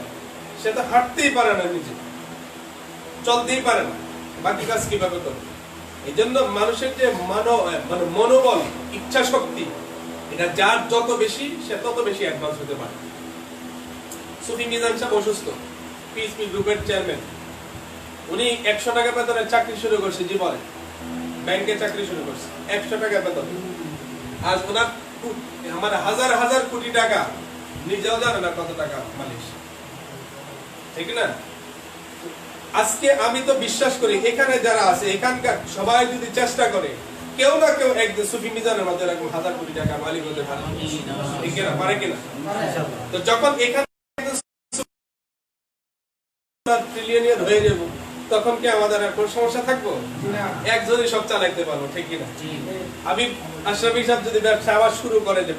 সে তো হাঁটতেই পারে না, নিজে চলতেই পারে না, বাকি কাজ কিভাবে করবে? এই জন্য মানুষের যে মানে মনোবল, ইচ্ছা শক্তি, এটা যার যত বেশি, সে তত বেশি অ্যাডভান্স হতে পারে। সুফি মিজান সাহেব অসুস্থ, পিএসপি গ্রুপের চেয়ারম্যান, উনি 100 টাকা বেতনে চাকরি শুরু করছে জীবনে, ব্যাংকে চাকরি শুরু করছে 100 টাকা বেতন। আজ ওনার আমার হাজার হাজার কোটি টাকা, নিজেও জানে না কত টাকা মালিক, ঠিক না? আজকে আমি তো বিশ্বাস করি এখানে যারা আছে, এখানকার সবাই যদি চেষ্টা করে, কেউ না কেউ একদিন সুফি মিজানের মধ্যে এরকম হাজার কোটি টাকা মালিক হতে পারে, ঠিক না? পারে কিনা? তো যখন এখানে ট্রিলিয়নিয়ার হয়ে যাব, তখন কি আমাদের আর কোনো সমস্যা থাকবো? একজনই সব চালাইতে পারবো, ঠিক কিনা? আমি আশরাফি সাহেব যদি ব্যবসা আবার শুরু করে, যে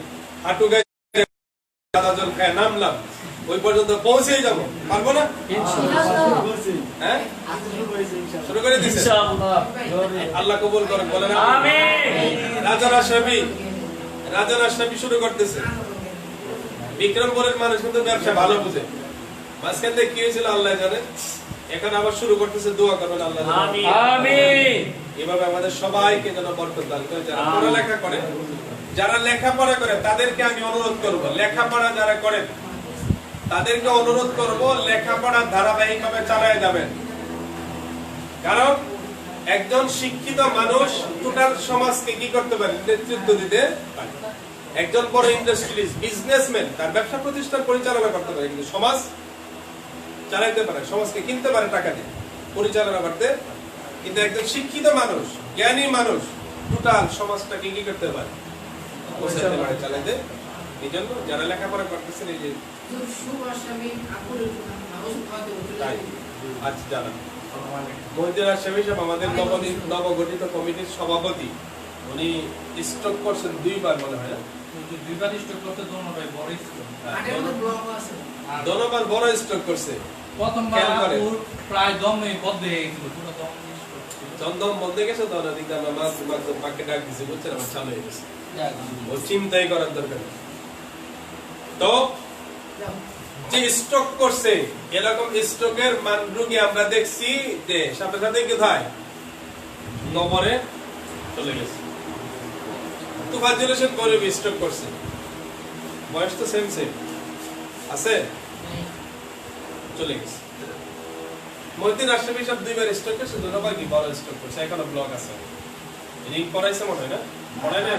হাঁটু গায়ে সাদা জল খায় নামলাম, ওই পর্যন্ত পৌঁছেই যাবো, পারবো না? হ্যাঁ, শুরু করে দিয়েছে, আল্লাহ কবুল করে, বলেন আমিন। রাজার আশরাফি শুরু করতেছে। বিক্রমপুরের মানুষ কিন্তু ব্যবসা ভালো বুঝে, মাঝখান থেকে কি হয়েছিল আল্লাহ জানে। এখন আবার শুরু করতেছে, দোয়া করবেন আল্লাহ আমিন। এভাবে আমাদের সবাইকে যেন বরকত দান করে। যারা পড়ালেখা করে, যারা লেখাপড়া করে, তাদেরকে আমি অনুরোধ করব, লেখাপড়া যারা করেন তাদেরকে অনুরোধ করব, লেখাপড়া ধারাবাহিকভাবে চালায় যাবেন। কারণ একজন শিক্ষিত মানুষ টোটাল সমাজকে কি করতে পারে? নেতৃত্ব দিতে পারে। একজন বড় ইন্ডাস্ট্রিয়ালিস্ট, বিজনেসম্যান, তার ব্যবসা প্রতিষ্ঠান পরিচালনা করতে পারে, কিন্তু সমাজ চালাইতে পারে, সমাজকে কিনতে পারে টাকা দিয়ে, পরিচালনা করতে। কিন্তু একজন শিক্ষিত মানুষ, জ্ঞানী মানুষ টোটাল সমাজটাকে কি করতে পারে? চালাইতে। এই জন্য যারা লেখাপড়া করতেছেন, এই যে আজ জানা মহিউদ্দিন আশরাফি সাহেব আমাদের নবগঠিত কমিটির সভাপতি, উনি স্ট্রোক করছেন 2 বার মনে হয়, দুইবার স্ট্রোক করতে দোনোবার বড় স্ট্রোক করছে। প্রথমবার প্রায় দমে বন্ধ হয়ে গেছিল, পুরো দম বন্ধ হয়ে গেছে, তখন দিকে আমরা মাকে ডাক দিছি, বুঝছেন, আমার চালু হয়ে গেছে, ও চিন্তাই করার দরকার। তো যে স্ট্রোক করছে, এরকম স্ট্রোকের রোগী আমরা দেখছি যে সাথে সাথে কোথায়? কবরে চলে গেছে। তুফাজ্জল হোসেন গরিব স্ট্রোক করছে, বয়স তো সেম আছে, চলে গেছে। মহিউদ্দিন আশরাফি সাহেব 2 বার স্ট্রোক করছে, 2 বার কি বড় স্ট্রোক করছে, এখনো ব্লক আছে। রিং পড়াইছে মনে হয় না? পড়ায় না?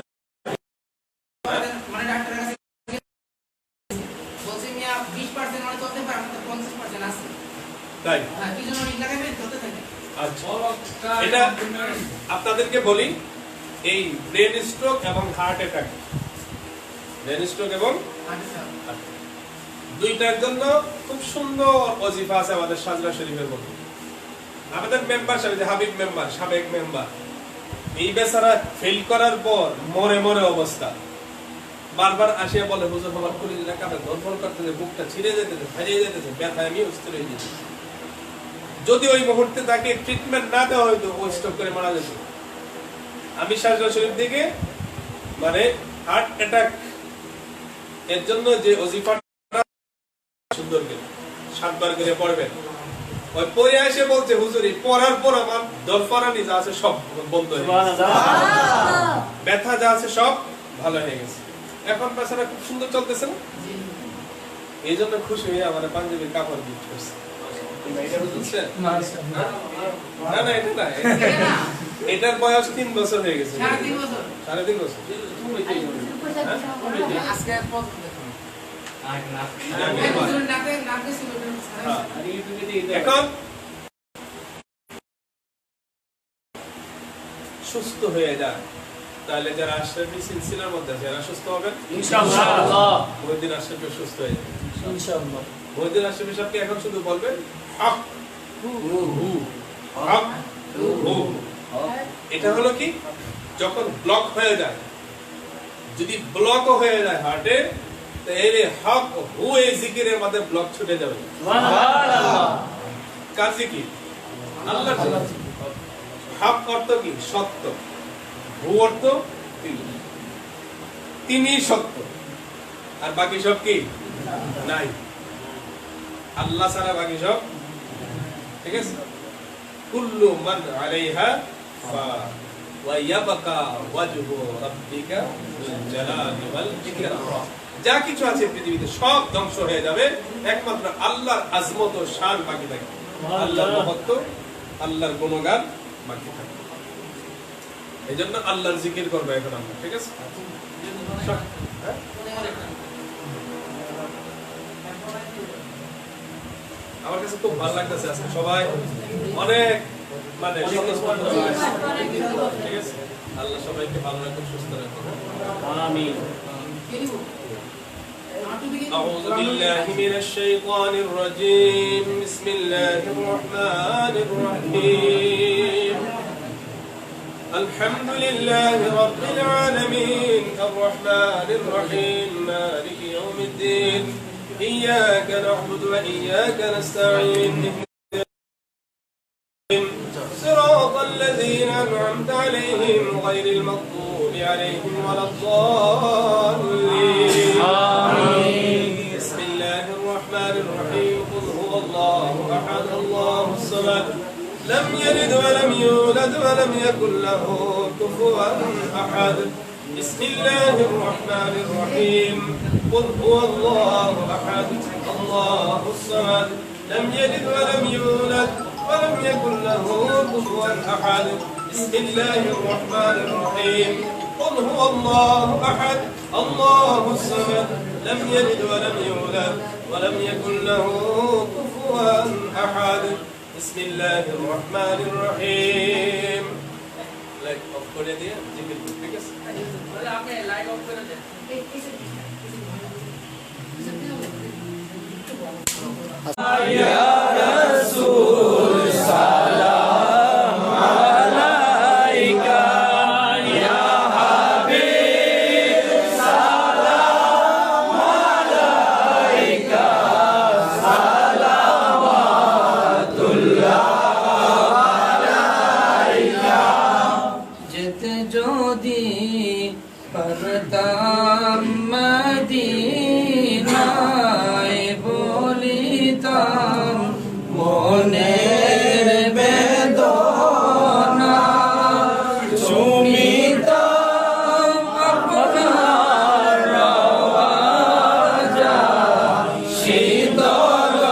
তাই এটা আপনাদেরকে বলি, এই ব্রেন স্ট্রোক এবং হার্ট অ্যাটাক, ব্রেন স্ট্রোক এবং দুইটার জন্য খুব সুন্দর ওজিফা আছে আমাদের সাজরা শরীফের মধ্যে। আমাদের মেম্বার সাহেব, হাবিব মেম্বার, সাবেক মেম্বার, এই বেচারা ফেল করার পর মরে অবস্থা, বারবার আসিয়া বলে হুজুর আমার কলিজাটা কাঁপে, ধরফর করতেছে, বুকটা ছিঁড়ে যেতেছে, ভেঙে যেতেছে, ব্যথায় আমি অস্থির হয়ে যেতেছি। যদি ওই মুহূর্তে তাকে ট্রিটমেন্ট না দেওয়া হয়তো ও স্ট্রোক করে মারা যেত। আমি শাহজালাল শরীফ থেকে মানে হার্ট অ্যাটাক এর জন্য যে ওজিফাটা সুন্দর করে 7 বার করে পড়বেন, ওই পড়ে এসে বলছে হুজুর এই পড়ার পর আমার দরফারানি যা আছে সব বন্ধ হয়ে গেছে, ব্যথা যা আছে সব ভালো হয়ে গেছে, এখন পেছনে খুব সুন্দর চলতেছে না। এই জন্য খুশি হয়ে আমার পাঞ্জাবির কাপড় গিফট করছে। না না এটা না, এটার বয়স 3 বছর হয়ে গেছে, 3.5 বছর। এখন সুস্থ হয়ে যায়, তাহলে যারা আশরাফি সিলসিলার মধ্যে যারা সুস্থ হবেন ইনশাআল্লাহ, মহিউদ্দিন আশরাফি সুস্থ হয়ে যাবে ইনশাআল্লাহ। মহিউদ্দিন আশরাফি সাহেবকে এখন শুধু বলবেন হক রুহু, হক রুহু। এটা হলো কি, যখন ব্লক হয়ে যায়, যদি ব্লক হয়ে যায় হার্টে, তো এই হক হু এই জিকিরের মধ্যে ব্লক ছুটে যাবে। সুবহানাল্লাহ। কার জিকির? আল্লাহর জিকির। হক অর্থ কি? সত্য। হু অর্থ তিনি সত্য, আর বাকি সব কি নাই, আল্লাহ ছাড়া বাকি সব, ঠিক আছে? কুল্লু মান আলাইহা ফান ওয়া ইয়াবকা ওয়াজহু রাব্বিকা যুল জালালি ওয়াল ইকরাম। যা কিছু আছে পৃথিবীতে সব ধ্বংস হয়ে যাবে, একমাত্র আল্লাহর আজমত ও শান বাকি থাকবে, আল্লাহর মহত্ব, আল্লাহর গুণগান বাকি থাকবে। এইজন্য আল্লাহর জিকির করবে এখন আমরা, ঠিক আছে? আমার কাছে খুব ভালো লাগতেছে আজকে সবাই অনেক মানে স্বতঃস্ফূর্ত হয়েছে, ঠিক আছে? আল্লাহ সবাইকে ভালো রাখুন, সুস্থ রাখুন, আমিন। أعوذ بالله من الشيطان الرجيم. بسم الله الرحمن الرحيم. الحمد لله رب العالمين الرحمن الرحيم مالك يوم الدين إياك نعبد وإياك نستعين صراط الذين أنعمت عليهم غير المغضوب عليهم ولا الضالين آمين. بسم الله الرحمن الرحيم. قل هو الله أحد الله الصمد لم يلد ولم يولد ولم يكن له كفوا أحد. بسم الله الرحمن الرحيم. قل هو الله أحد الله الصمد لم يلد ولم يولد ولم يكن له كفوا أحد. بسم الله الرحمن الرحيم. قل هو الله أحد الله الصمد لم يلد ولم يولد ولم يكن له كفوا أحد. بسم الله الرحمن الرحيم. লাইক অফ করে দিয়ে জিকির করতে, ঠিক আছে? তাহলে আপনি লাইক অফ করে দেন। ইয়া রাসূল সালাম আলাইকা ইয়া হাবিব সালাম আলাইকা সালাওয়াতুল্লাহ আলাইকা। যেতে যদি পারতাম মদিনায় বলিতাম মনের বেদনা, শুনিতাম আপনার আওয়াজ, শীতল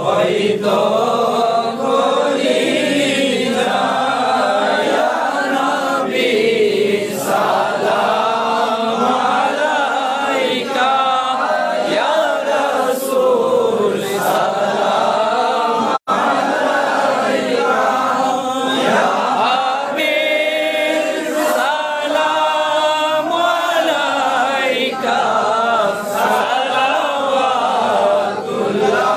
হইতো কলিজা। ইয়া নবী সালাম আলাইকা ইয়া রাসূল সালাম আলাইকা ইয়া হাবিব সালাম আলাইকা সালাওয়াতুল্লাহ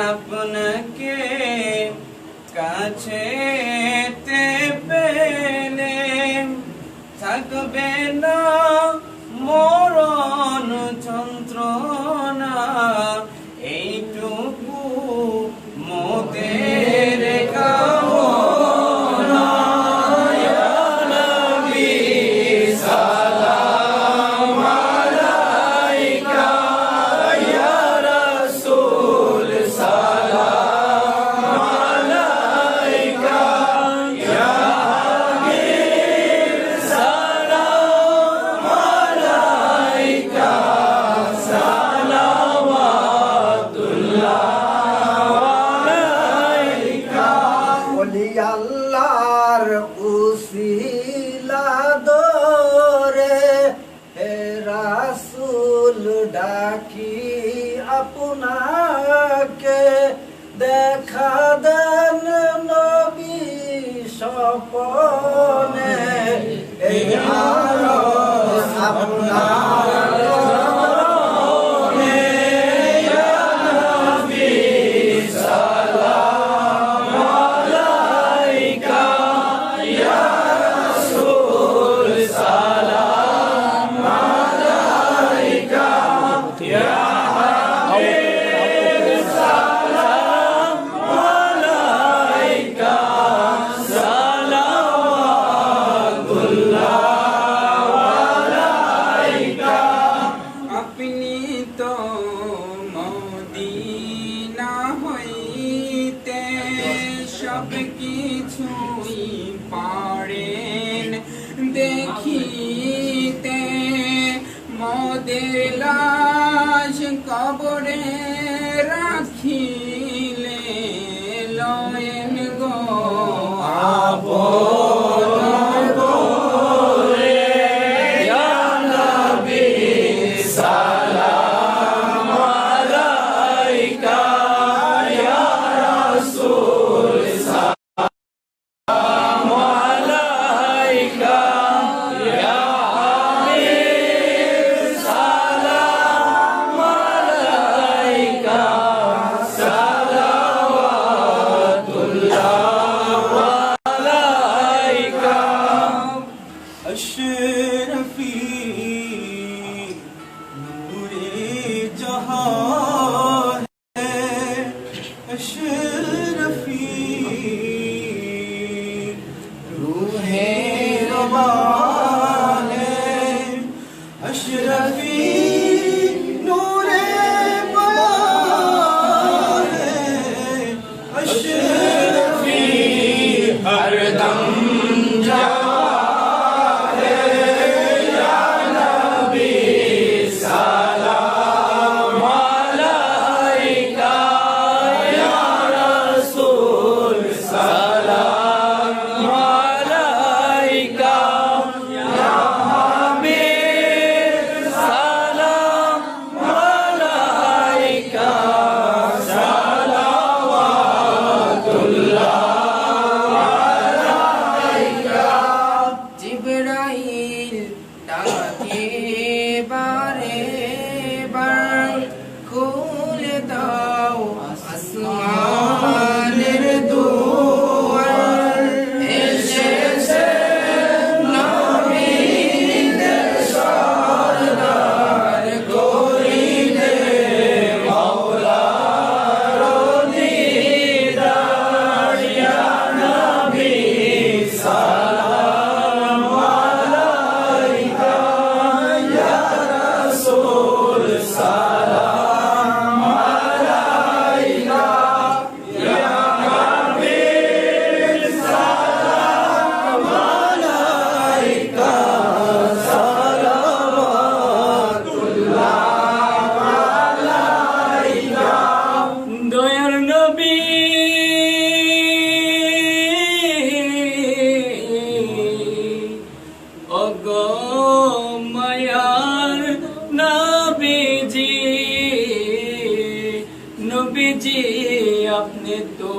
আপনাকে কাছেতে পেলে থাকবে না মরণ যন্ত্রণা এইটুকু মোদের কামনা ইয়া নবী সালাম আলাইকা ইয়া রাসূল সালাম আলাইকা ইয়া হাবিব সালাম আলাইকা সালাওয়াতুল্লাহ আলাইকা ওলি আল্লাহর উসিলা দরে হে রাসূল ডাকি আপনাকে দেখা দেন নবী স্বপনে এই আরশ আপনার চরণে ইয়া নবী সালাম আলাইকা ইয়া রাসূল সালাম আলাইকা ইয়া হাবিব সালাম আলাইকা সালাওয়াতুল্লাহ আলাইকা আপনি তো মদিনা হইতে সব কিছুই পারেন দেখিতে মোদের লাশ কবরে রাখিলে লয়েন গো আপন করে ইয়া নবী সালাম আলাইকা ইয়া রাসূল সালাম আলাইকা ইয়া হাবিব সালাম আলাইকা সালাওয়াতুল্লাহ আলাইকা अशरफी नूरे जहां है अशरफी रूहे रवा है अशरफी नूरे बयां है अशरफी हरदम জিবরাইল ডাকে বারে বার খুলে দাও আসমানের দুয়ার এসেছে নবীদের সরদার করিলে মাওলার দিদার ইয়া নবী সালাম আলাইকা ইয়া রাসূল সালাম আলাইকা ইয়া হাবিব সালাম আলাইকা সালাওয়াতুল্লাহ আলাইকা দয়ার নবী ওগো মায়ার নবীজি নবীজি আপনি তো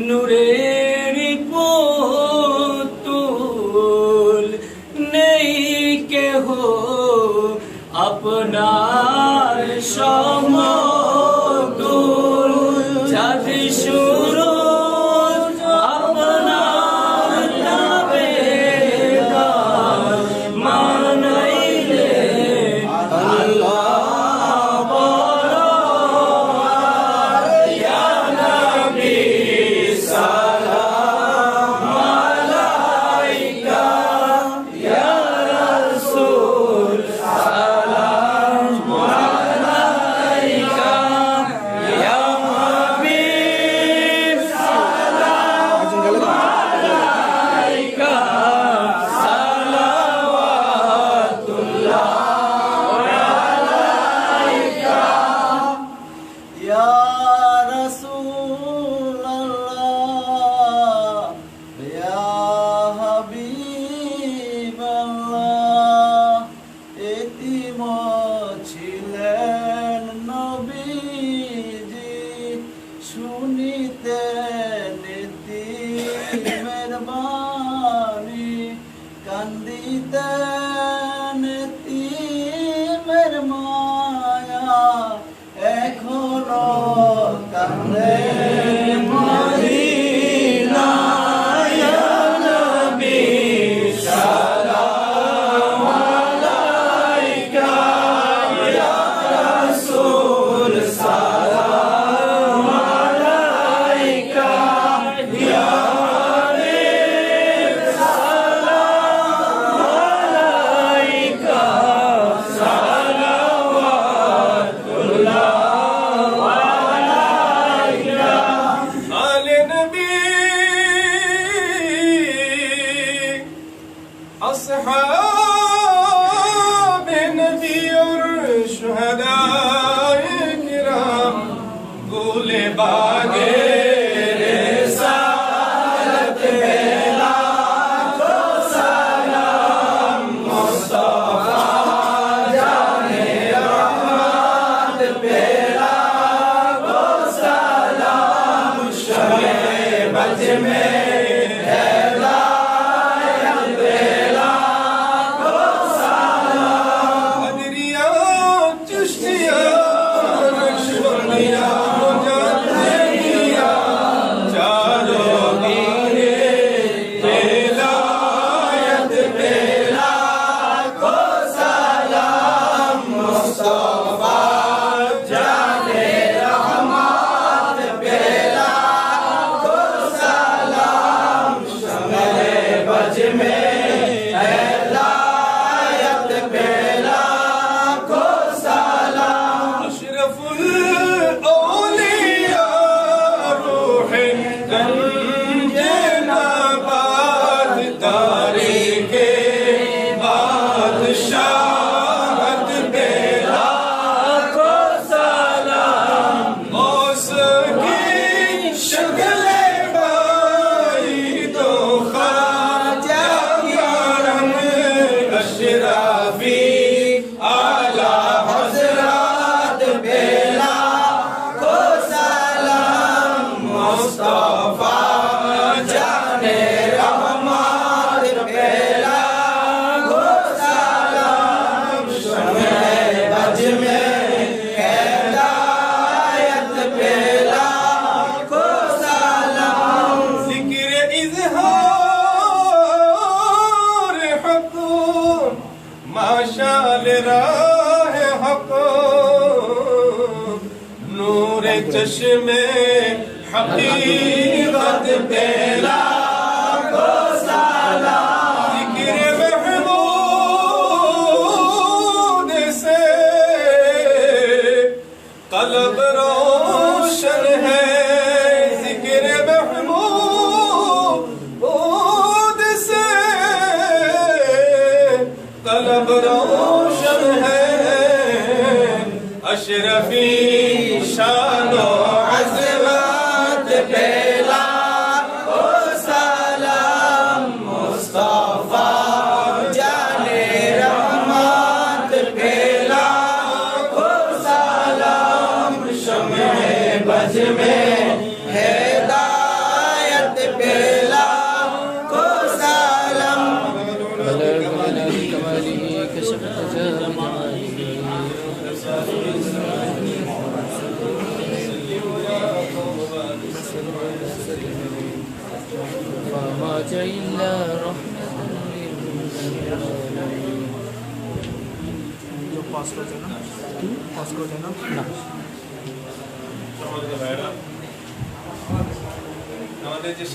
নূরের পুতুল নেই কেহ আপনার সমতুল रसूल अल्लाह या हबीब अल्लाह एतीम ছিলেন নবীজি শুনিতেন এতিমের বাণী কান্দিতেন এতিমের মায়া এখনো কান্দে মদিনা ইয়া নবী সালাম আলাইকা ইয়া রাসূল সালাম আলাইকা ইয়া হাবিব সালাম আলাইকা সালাওয়াতুল্লাহ आले नबी अस्हाब नबी और शुहदाए किराम गुले बागे रिसालत बेला को सलाम मुस्तफा जाने रहमत बेला को सलाम शमे बज में चश्मे हकीकत बेला को सलाम जिक्र महमूद से कल्ब रोशन है जिक्र महमूद से कल्ब रोशन है अशरफी शानो अज़मत बेला को सलाम मुस्तफा जाने रहमत बेला को सलाम शमे बज में हिदायत बेला को सलाम إلا رحمة للعالمين जो पास कर देना ना আমাদের যে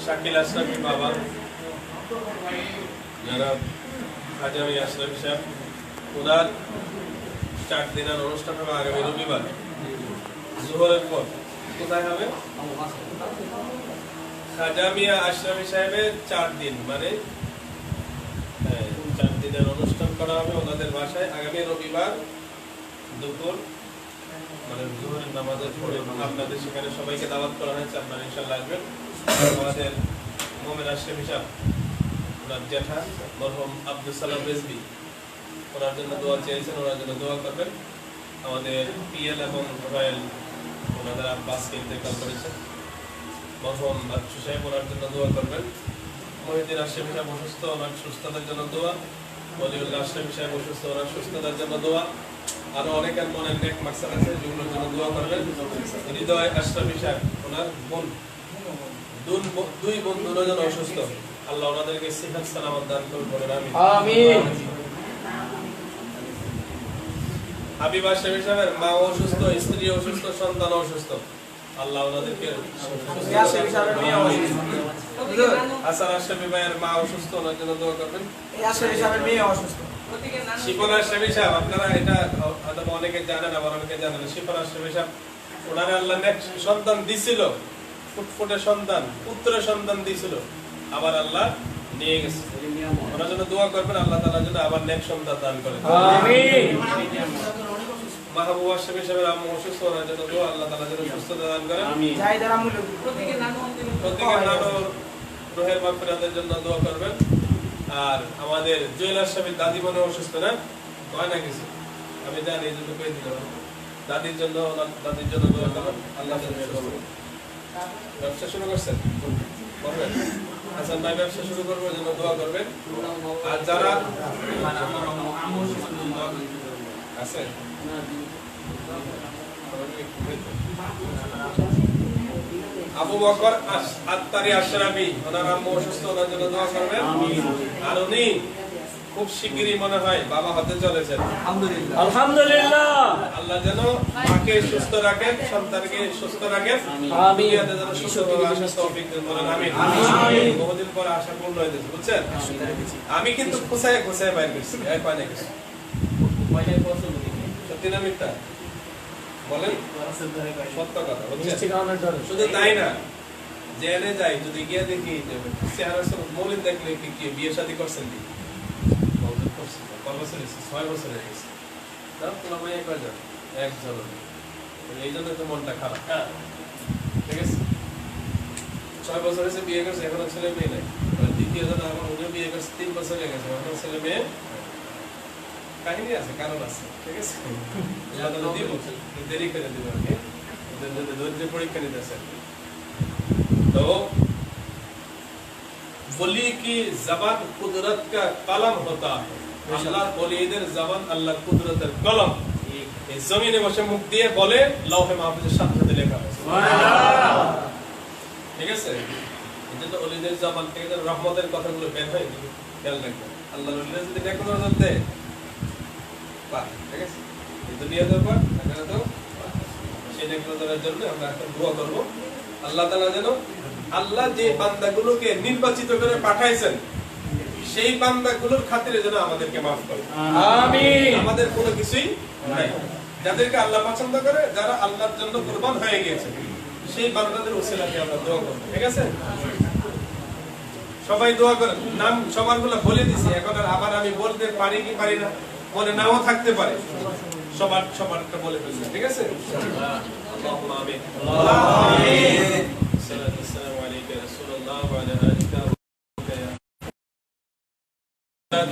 শাকিল আশরাফি বাবা যারা হাজামি আশরাফি সাহেব ওনার 4 দিনের অনুষ্ঠান হবে আগামী রবিবার জোহরের পর কোথায় হবে খাজামিয়া আশরাফি সাহেবের 4 দিন মানে 4 দিনের অনুষ্ঠান করা হবে ওনাদের বাসায় আগামী রবিবার দুপুর মানে জোহরের নামাজের পরে আপনাদের সেখানে সবাইকে দাওয়াত করা হয়েছে, আপনারা ইনশাআল্লাহ আসবেন। আমাদের মোমেন আশরাফ সাহেব, ওনার জ্যাঠা মরহুম আব্দুল সালাম রেজবি, ওনার জন্য দোয়া চেয়েছেন, ওনার জন্য দোয়া করবেন। আমাদের পিএল এবং রয়্যাল ওনাদের আব্বাসকে ইন্তেকাল করেছেন, মরহুম বাচ্চু সাহেব, ওনার জন্য দোয়া করবেন। মহিউদ্দিন আশরাফ সাহেব অসুস্থ, ওনার সুস্থতার জন্য দোয়া। ওলিউল্লাহ আশরাফ সাহেব অসুস্থ, ওনার সুস্থতার জন্য দোয়া। আরো অনেকের মনের নেক মাকসাদ আছে, যেগুলোর জন্য দোয়া করবেন। হৃদয় আশরাফ সাহেব, ওনার বোন, দুই বোন দুজন অসুস্থ, আল্লাহ ওনাদেরকে সিহাত সালামত দান করুন, বলেন আমিন। হাবিব আশরাফ সাহেবের মা অসুস্থ, স্ত্রী অসুস্থ, সন্তান অসুস্থ, আল্লাহ ওনাদেরকে হাসান আশরাফি ভাইয়ের মা অসুস্থ, ওনার জন্য দোয়া করবেন। শিপন আশরাফি সাহেব, আপনারা এটা হয়তো অনেকে জানেন, আবার অনেকে জানেন না। শিপন আশরাফি সাহেব, ওনারা আল্লাহ নেক্সট সন্তান দিছিল, ফুটফুটে সন্তান, পুত্র সন্তান দিছিল, আবার আল্লাহ নিয়ে গেছে। ওনার জন্য দোয়া করবেন, আল্লাহ তাআলার জন্য আবার নেক্সট সন্তান দান করেন। আমিন। মাহবুব আশরাফি সাহেবের আম্মু অসুস্থ, ওনার জন্য দোয়া, আল্লাহ তাআলা যেন সুস্থতা দান করেন। আমিন। প্রত্যেকের নানু রোহের মাগফিরাতের জন্য দোয়া করবেন। আর আমাদের জুয়েলার সাহেবের দাদি মনে অসুস্থ, না হয় না কিছু, আমি জানি, এই জন্য কয়ে দিলাম। দাদির জন্য দোয়া করবেন, আল্লাহ ব্যবসা শুরু করছেন, করবেন। হাসান ভাই ব্যবসা শুরু করবো, জন্য দোয়া করবেন। আর যারা আছে আবু বকর আত্তারি আশরাফি, ওনার আম্মু অসুস্থ, ওনার জন্য দোয়া করবেন। আর উনি খুব শিগগিরই মনে হয় বাবা হতে চলেছেন, আলহামদুলিল্লাহ। আল্লাহ যেন মাকে সুস্থ রাখেন, সন্তানকে সুস্থ রাখেন, দুনিয়াতে যেন সুস্থভাবে আসার তৌফিক দেন, বলেন আমিন। বহুদিন পর আশা পূর্ণ হয়েছে, বুঝছেন। আমি কিন্তু খোঁচায় বাইর করছি, আর পাই না কিছু। সত্যি না মিথ্যা বলেন? সত্য কথা, বুঝছেন। শুধু তাই না, জেনে যাই, যদি গিয়ে দেখি চেহারা মৌলিক দেখলে কি বিয়ে শাদী করছেন, 6 বছর হয়ে গেছে, একজন, এই জন্য তো মনটা খারাপ, ঠিক আছে। 6 বছর হয়েছে বিয়ে করছে, এখনো ছেলে মেয়ে নাই। দ্বিতীয় জন আমার উনিও বিয়ে করছে, 3 বছর হয়ে গেছে, এখনো ছেলে মেয়ে। কাহিনী আছে, কারণ আছে, ঠিক আছে। দেরি করে দিব, ধৈর্য পরীক্ষা নিতেছে। তো वली की जबान कुदरत का कलम होता है, আল্লাহর ওলিদের জবান আল্লাহর কুদরতের কলম। এই জমিনে বসে মুখ দিয়ে বলে, লৌহে মাহফুজের সাথে সাথে লেখা আছে, সুবহানাল্লাহ, ঠিক আছে। এটা তো ওলিদের জবান থেকে রহমতের কথাগুলো বের হয়, খেয়াল রাখবেন। আল্লাহর ওলিরা যদি দেখো নজর দেয়, ঠিক আছে, এই দুনিয়াতে পার, আখিরাতেও সেই নেককারের জন্য আমরা এখন দোয়া করব, আল্লাহ তাআলা যেন আল্লাহ যে বান্দাগুলোকে নির্বাচিত করে পাঠাইছেন, সেই বান্দাগুলোর খাতিরে যেন আমাদেরকে মাফ করে, আমিন। আমাদের কোনো কিছুই নাই, যাদেরকে আল্লাহ পছন্দ করে, যারা আল্লাহর জন্য কুরবান হয়ে গিয়েছে, সেই বান্দাদের ওসিলাতে আমরা দোয়া করব, ঠিক আছে। সবাই দোয়া করেন। নাম সবারগুলো বলে দিছি, এখন আর আবার আমি বলতে পারি কি পারি না, মনে নাও থাকতে পারে, সবারটা বলে ফেলছি, ঠিক আছে। আল্লাহুম্মা আমিন, আল্লাহুম্মা আমিন। الصلاة والسلام عليك يا رسول الله وعلى آلك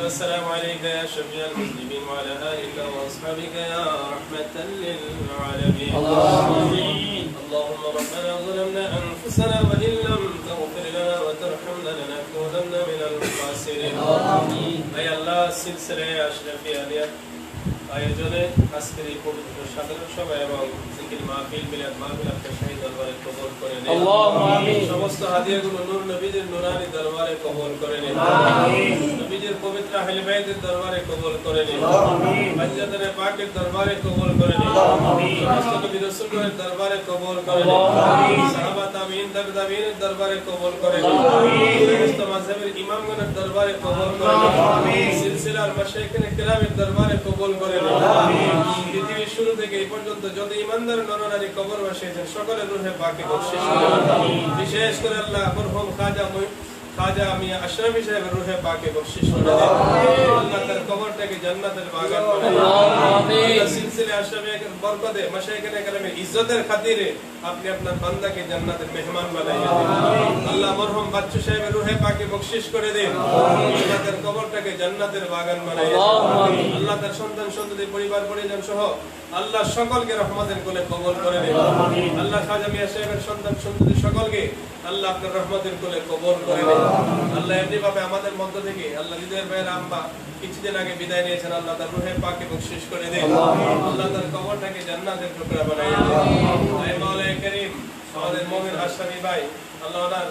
والسلام عليك يا شفيع المسلمين وعلى آلك وأصحابك يا رحمة للعالمين. اللهم ربنا ظلمنا أنفسنا وإن لم تغفر لنا وترحمنا لنكونن من الخاسرين. أي الله سلسلة أشرفية আয়োজনে আজকের এই পবিত্র সাধারণ সভা এবং জিকির মাহফিল, মিলাদ মাহফিল আপনার শাহী দরবারে কবুল করে নিন, আল্লাহুম্মা আমিন। সমস্ত হাদিয়াগুলো নূর নবীদের নূরানি দরবারে কবুল করে নিন, আমিন। নবীদের পবিত্র আহলে বাইতের দরবারে কবুল করে নিন, আমিন। মুজাদ্দিদ পাকের দরবারে কবুল করে নিন, আমিন। সমস্ত নবী রাসূলের দরবারে কবুল করে নিন, আমিন। সাহাবা তাবিঈন তাবিঈনের দরবারে কবুল করে নিন, আমিন। সমস্ত মাযহাবের ইমামগণের দরবারে কবুল করে নিন, আমিন। সিলসিলার মাশায়েখিন কিরামের দরবারে কবুল করে নিন, আমিন। পৃথিবীর শুরু থেকে এই পর্যন্ত যত ইমানদার নরনারী কবর বসিয়েছেন সকলের রূহে পাকে বখশিশ করুন, আমিন। বিশেষ করে আল্লাহ মরহুম খাজা খাজা মিয়া আশরাফি সাহেবের রূহে পাকে বখশিশ করে দেন আল্লাহ তার কবরটাকে জান্নাতের বাগান বানায় দেন আল্লাহ সিলসিলা আশরাফিয়ার বরকতে মাশায়েখে কেরামের ইজ্জতের খাতিরে আপনি আপনার বান্দাকে জান্নাতের মেহমান বানাইয়া দেন আল্লাহ মরহুম বাচ্চু সাহেবের রূহে পাকে বখশিশ করে দেন আল্লাহ তার কবরটাকে জান্নাতের বাগান বানাইয়া দেন আল্লাহ তার সন্তান সন্ততি পরিবার পরিজন সহ আল্লাহ সকলকে রহমতের কোলে কবুল করে নেন আল্লাহ খাজা মিয়া সাহেবের সন্তান সন্ততি সকলকে আল্লাহ আপনার রহমতের কোলে কবুল করে নেন আল্লাহ এমনি ভাবে আমাদের মধ্য থেকে আল্লাহ হৃদয়ের ভাইয়ের আম্মা কিছুদিন আগে বিদায় নিয়েছেন আল্লাহ তার রূহে পাকে বখশিশ করে দেন আল্লাহ তার কবরটাকে জান্নাতের টুকরা বানাইয়া দেন আয় মাওলানা কারীম আমাদের মুমিন আশরাফি ভাই আল্লাহ ওনার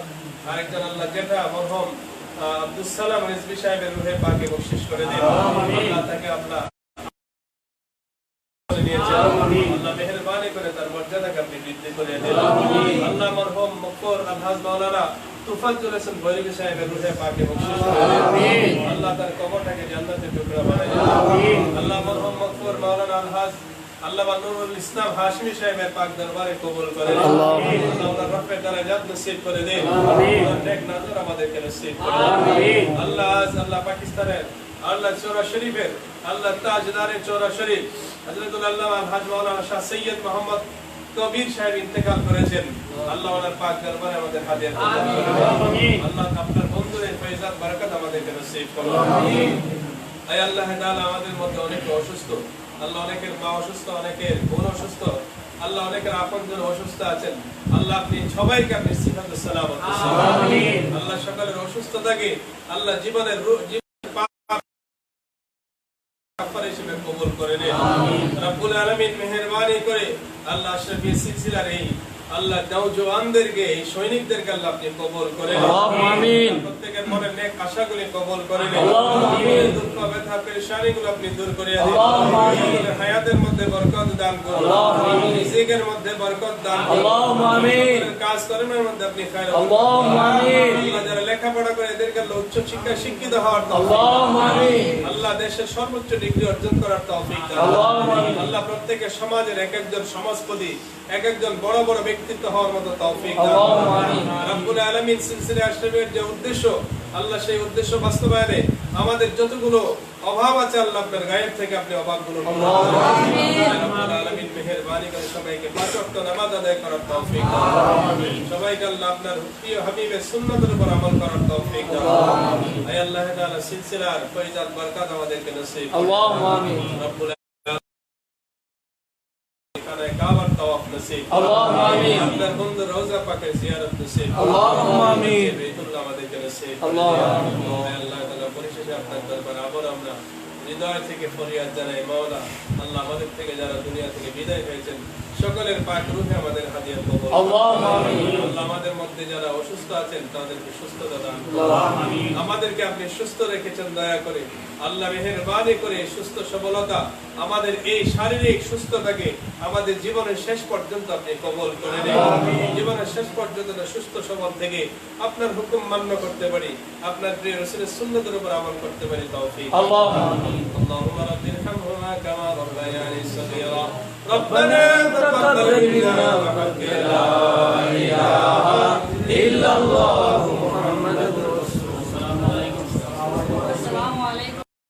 আরেকজন আল্লাহ জেঠা মরহুম আব্দুস সালাম রিজভী সাহেবের রূহে পাকে বখশিশ করে দেন আল্লাহ তাকে আপনার আল্লাহ মেহেরবানি করে তার মর্যাদাকে আপনি বৃদ্ধি করে দেন আল্লাহ মরহুম মুকর আলহাজ মাওলানা তুফাজ্জল হোসেন ভৈরবী সাহেবের রূহে পাকে বখশিশ করে দেন আল্লাহ তার কবরটাকে জান্নাতের টুকরা বানায় দেন আল্লাহ মরহুম মুকর মাওলানা আলহাজ আল্লামা নুরুল ইসলাম হাশমি সাহেবের পাক দরবারে কবুল করে দেন আল্লাহ ওনার রহমতের দরজাত নসিব করে দেন আমিন নেক নজর আমাদেরকে নসিব করে দেন আমিন আল্লাহ আল্লাহ পাকিস্তানের আল্লাহ চোরা শরীফের আল্লাহ তাজদারে চোরা শরীফ হযরতুল আল্লামা আলহাজ মাওলানা শাহ সৈয়দ মোহাম্মদ কবির সাহেব ইন্তেকাল করেছেন আল্লাহ ওনার পাক দরবারে আমাদের হাজির আমিন আল্লাহ আপনার বন্ধুদের ফয়জাত বরকত আমাদেরকে নসিব করুন আমিন আয় আল্লাহ তাআলা আমাদের মধ্যে অনেকে অসুস্থ আল্লাহ অনেকের মা অসুস্থ অনেকের বোন অসুস্থ আল্লাহ অনেকের আপনজন অসুস্থ আছেন আল্লাহ আপনি সবাইকে আপনি সিফাত সালামত আমিন আল্লাহ সকলের অসুস্থতাকে আল্লাহ জীবনের কাফারা হিসেবে কবুল করে নেন আমিন রব্বুল আলামিন মেহেরবানি করে আল্লাহ আশরাফি সিলসিলার এই আল্লাহ নওজওয়ানদেরকে এই সৈনিকদেরকে আল্লাহ আপনি কবুল করে নেন আমিন প্রত্যেকের মনের নেক আশাগুলি কবুল করে নেন আমিন দুঃখ ব্যথা পেরেশানিগুলো আপনি দূর করে দেন আমিন হায়াতের মধ্যে বরকত দান করুন আমিন রিজিকের মধ্যে বরকত দান করুন আমিন কাজ কর্মের মধ্যে আপনি খায়র আমিন আল্লাহ যারা লেখাপড়া করে এদেরকে উচ্চ শিক্ষায় শিক্ষিত হওয়ার তৌফিক আমিন আল্লাহ দেশের সর্বোচ্চ ডিগ্রি অর্জন করার তৌফিক দান আল্লাহ প্রত্যেকের সমাজের এক একজন সমাজপতি এক একজন বড় বড় ব্যক্তিত্ব হওয়ার মতো তৌফিক দান রব্বুল আলামিন সিলসিলা আশরাফের যে উদ্দেশ্য আল্লাহ সেই উদ্দেশ্য বাস্তবায়নে আমাদের যতগুলো অভাব আছে আল্লাহ আপনার গায়েব থেকে আপনি অভাবগুলো আমিন রব্বুল আলামিন মেহেরবানি করে সবাইকে পাঁচ ওয়াক্ত নামাজ আদায় করার তৌফিক দান আমিন সবাইকে আল্লাহ আপনার প্রিয় হাবিবের সুন্নাতের উপর আমল করার তৌফিক দান আমিন আয় আল্লাহ তাআলা সিলসিলার ফয়জাত বরকত আমাদেরকে নসিব করুন আমিন রব্বুল কাবার তাওয়াফ নসিব আল্লাহুম্মা আমিন আপনার বন্ধু রওজা পাকের জিয়ারত নসিব আল্লাহুম্মা আমিন বাইতুল্লাহ আমাদেরকে নসিব আল্লাহুম্মা আল্লাহ তাআলা পরিশেষে আপনার দরবারে আবার আমরা হৃদয় থেকে ফরিয়াদ জানাই মাওলা আল্লাহ আমাদের থেকে যারা দুনিয়া থেকে বিদায় হয়েছেন সকলের পাক রূহে আমাদের হাদিয়া কবুল আল্লাহুম্মা আমিন আল্লাহ আমাদের মধ্যে যারা অসুস্থ আছেন তাদেরকে সুস্থতা দান করুন আমিন আমাদেরকে আপনি সুস্থ রেখেছেন দয়া করে আল্লাহ মেহেরবানি করে সুস্থ সবলতা আমাদের এই শারীরিক সুস্থতাকে আমাদের জীবনের শেষ পর্যন্ত আপনি কবুল করে নিন জীবনের শেষ পর্যন্ত সুস্থ সবল থেকে আপনার হুকুম মান্য করতে পারি আপনার প্রিয় রাসূলের সুন্নাতের উপর আমল করতে পারি তৌফিক আল্লাহুম্মা রাব্বির হামহুমা কামা রাব্বায়ানি সগীরা রব্বানা তাকাব্বাল মিন্না ওয়া লা ইলাহা ইল্লাল্লাহ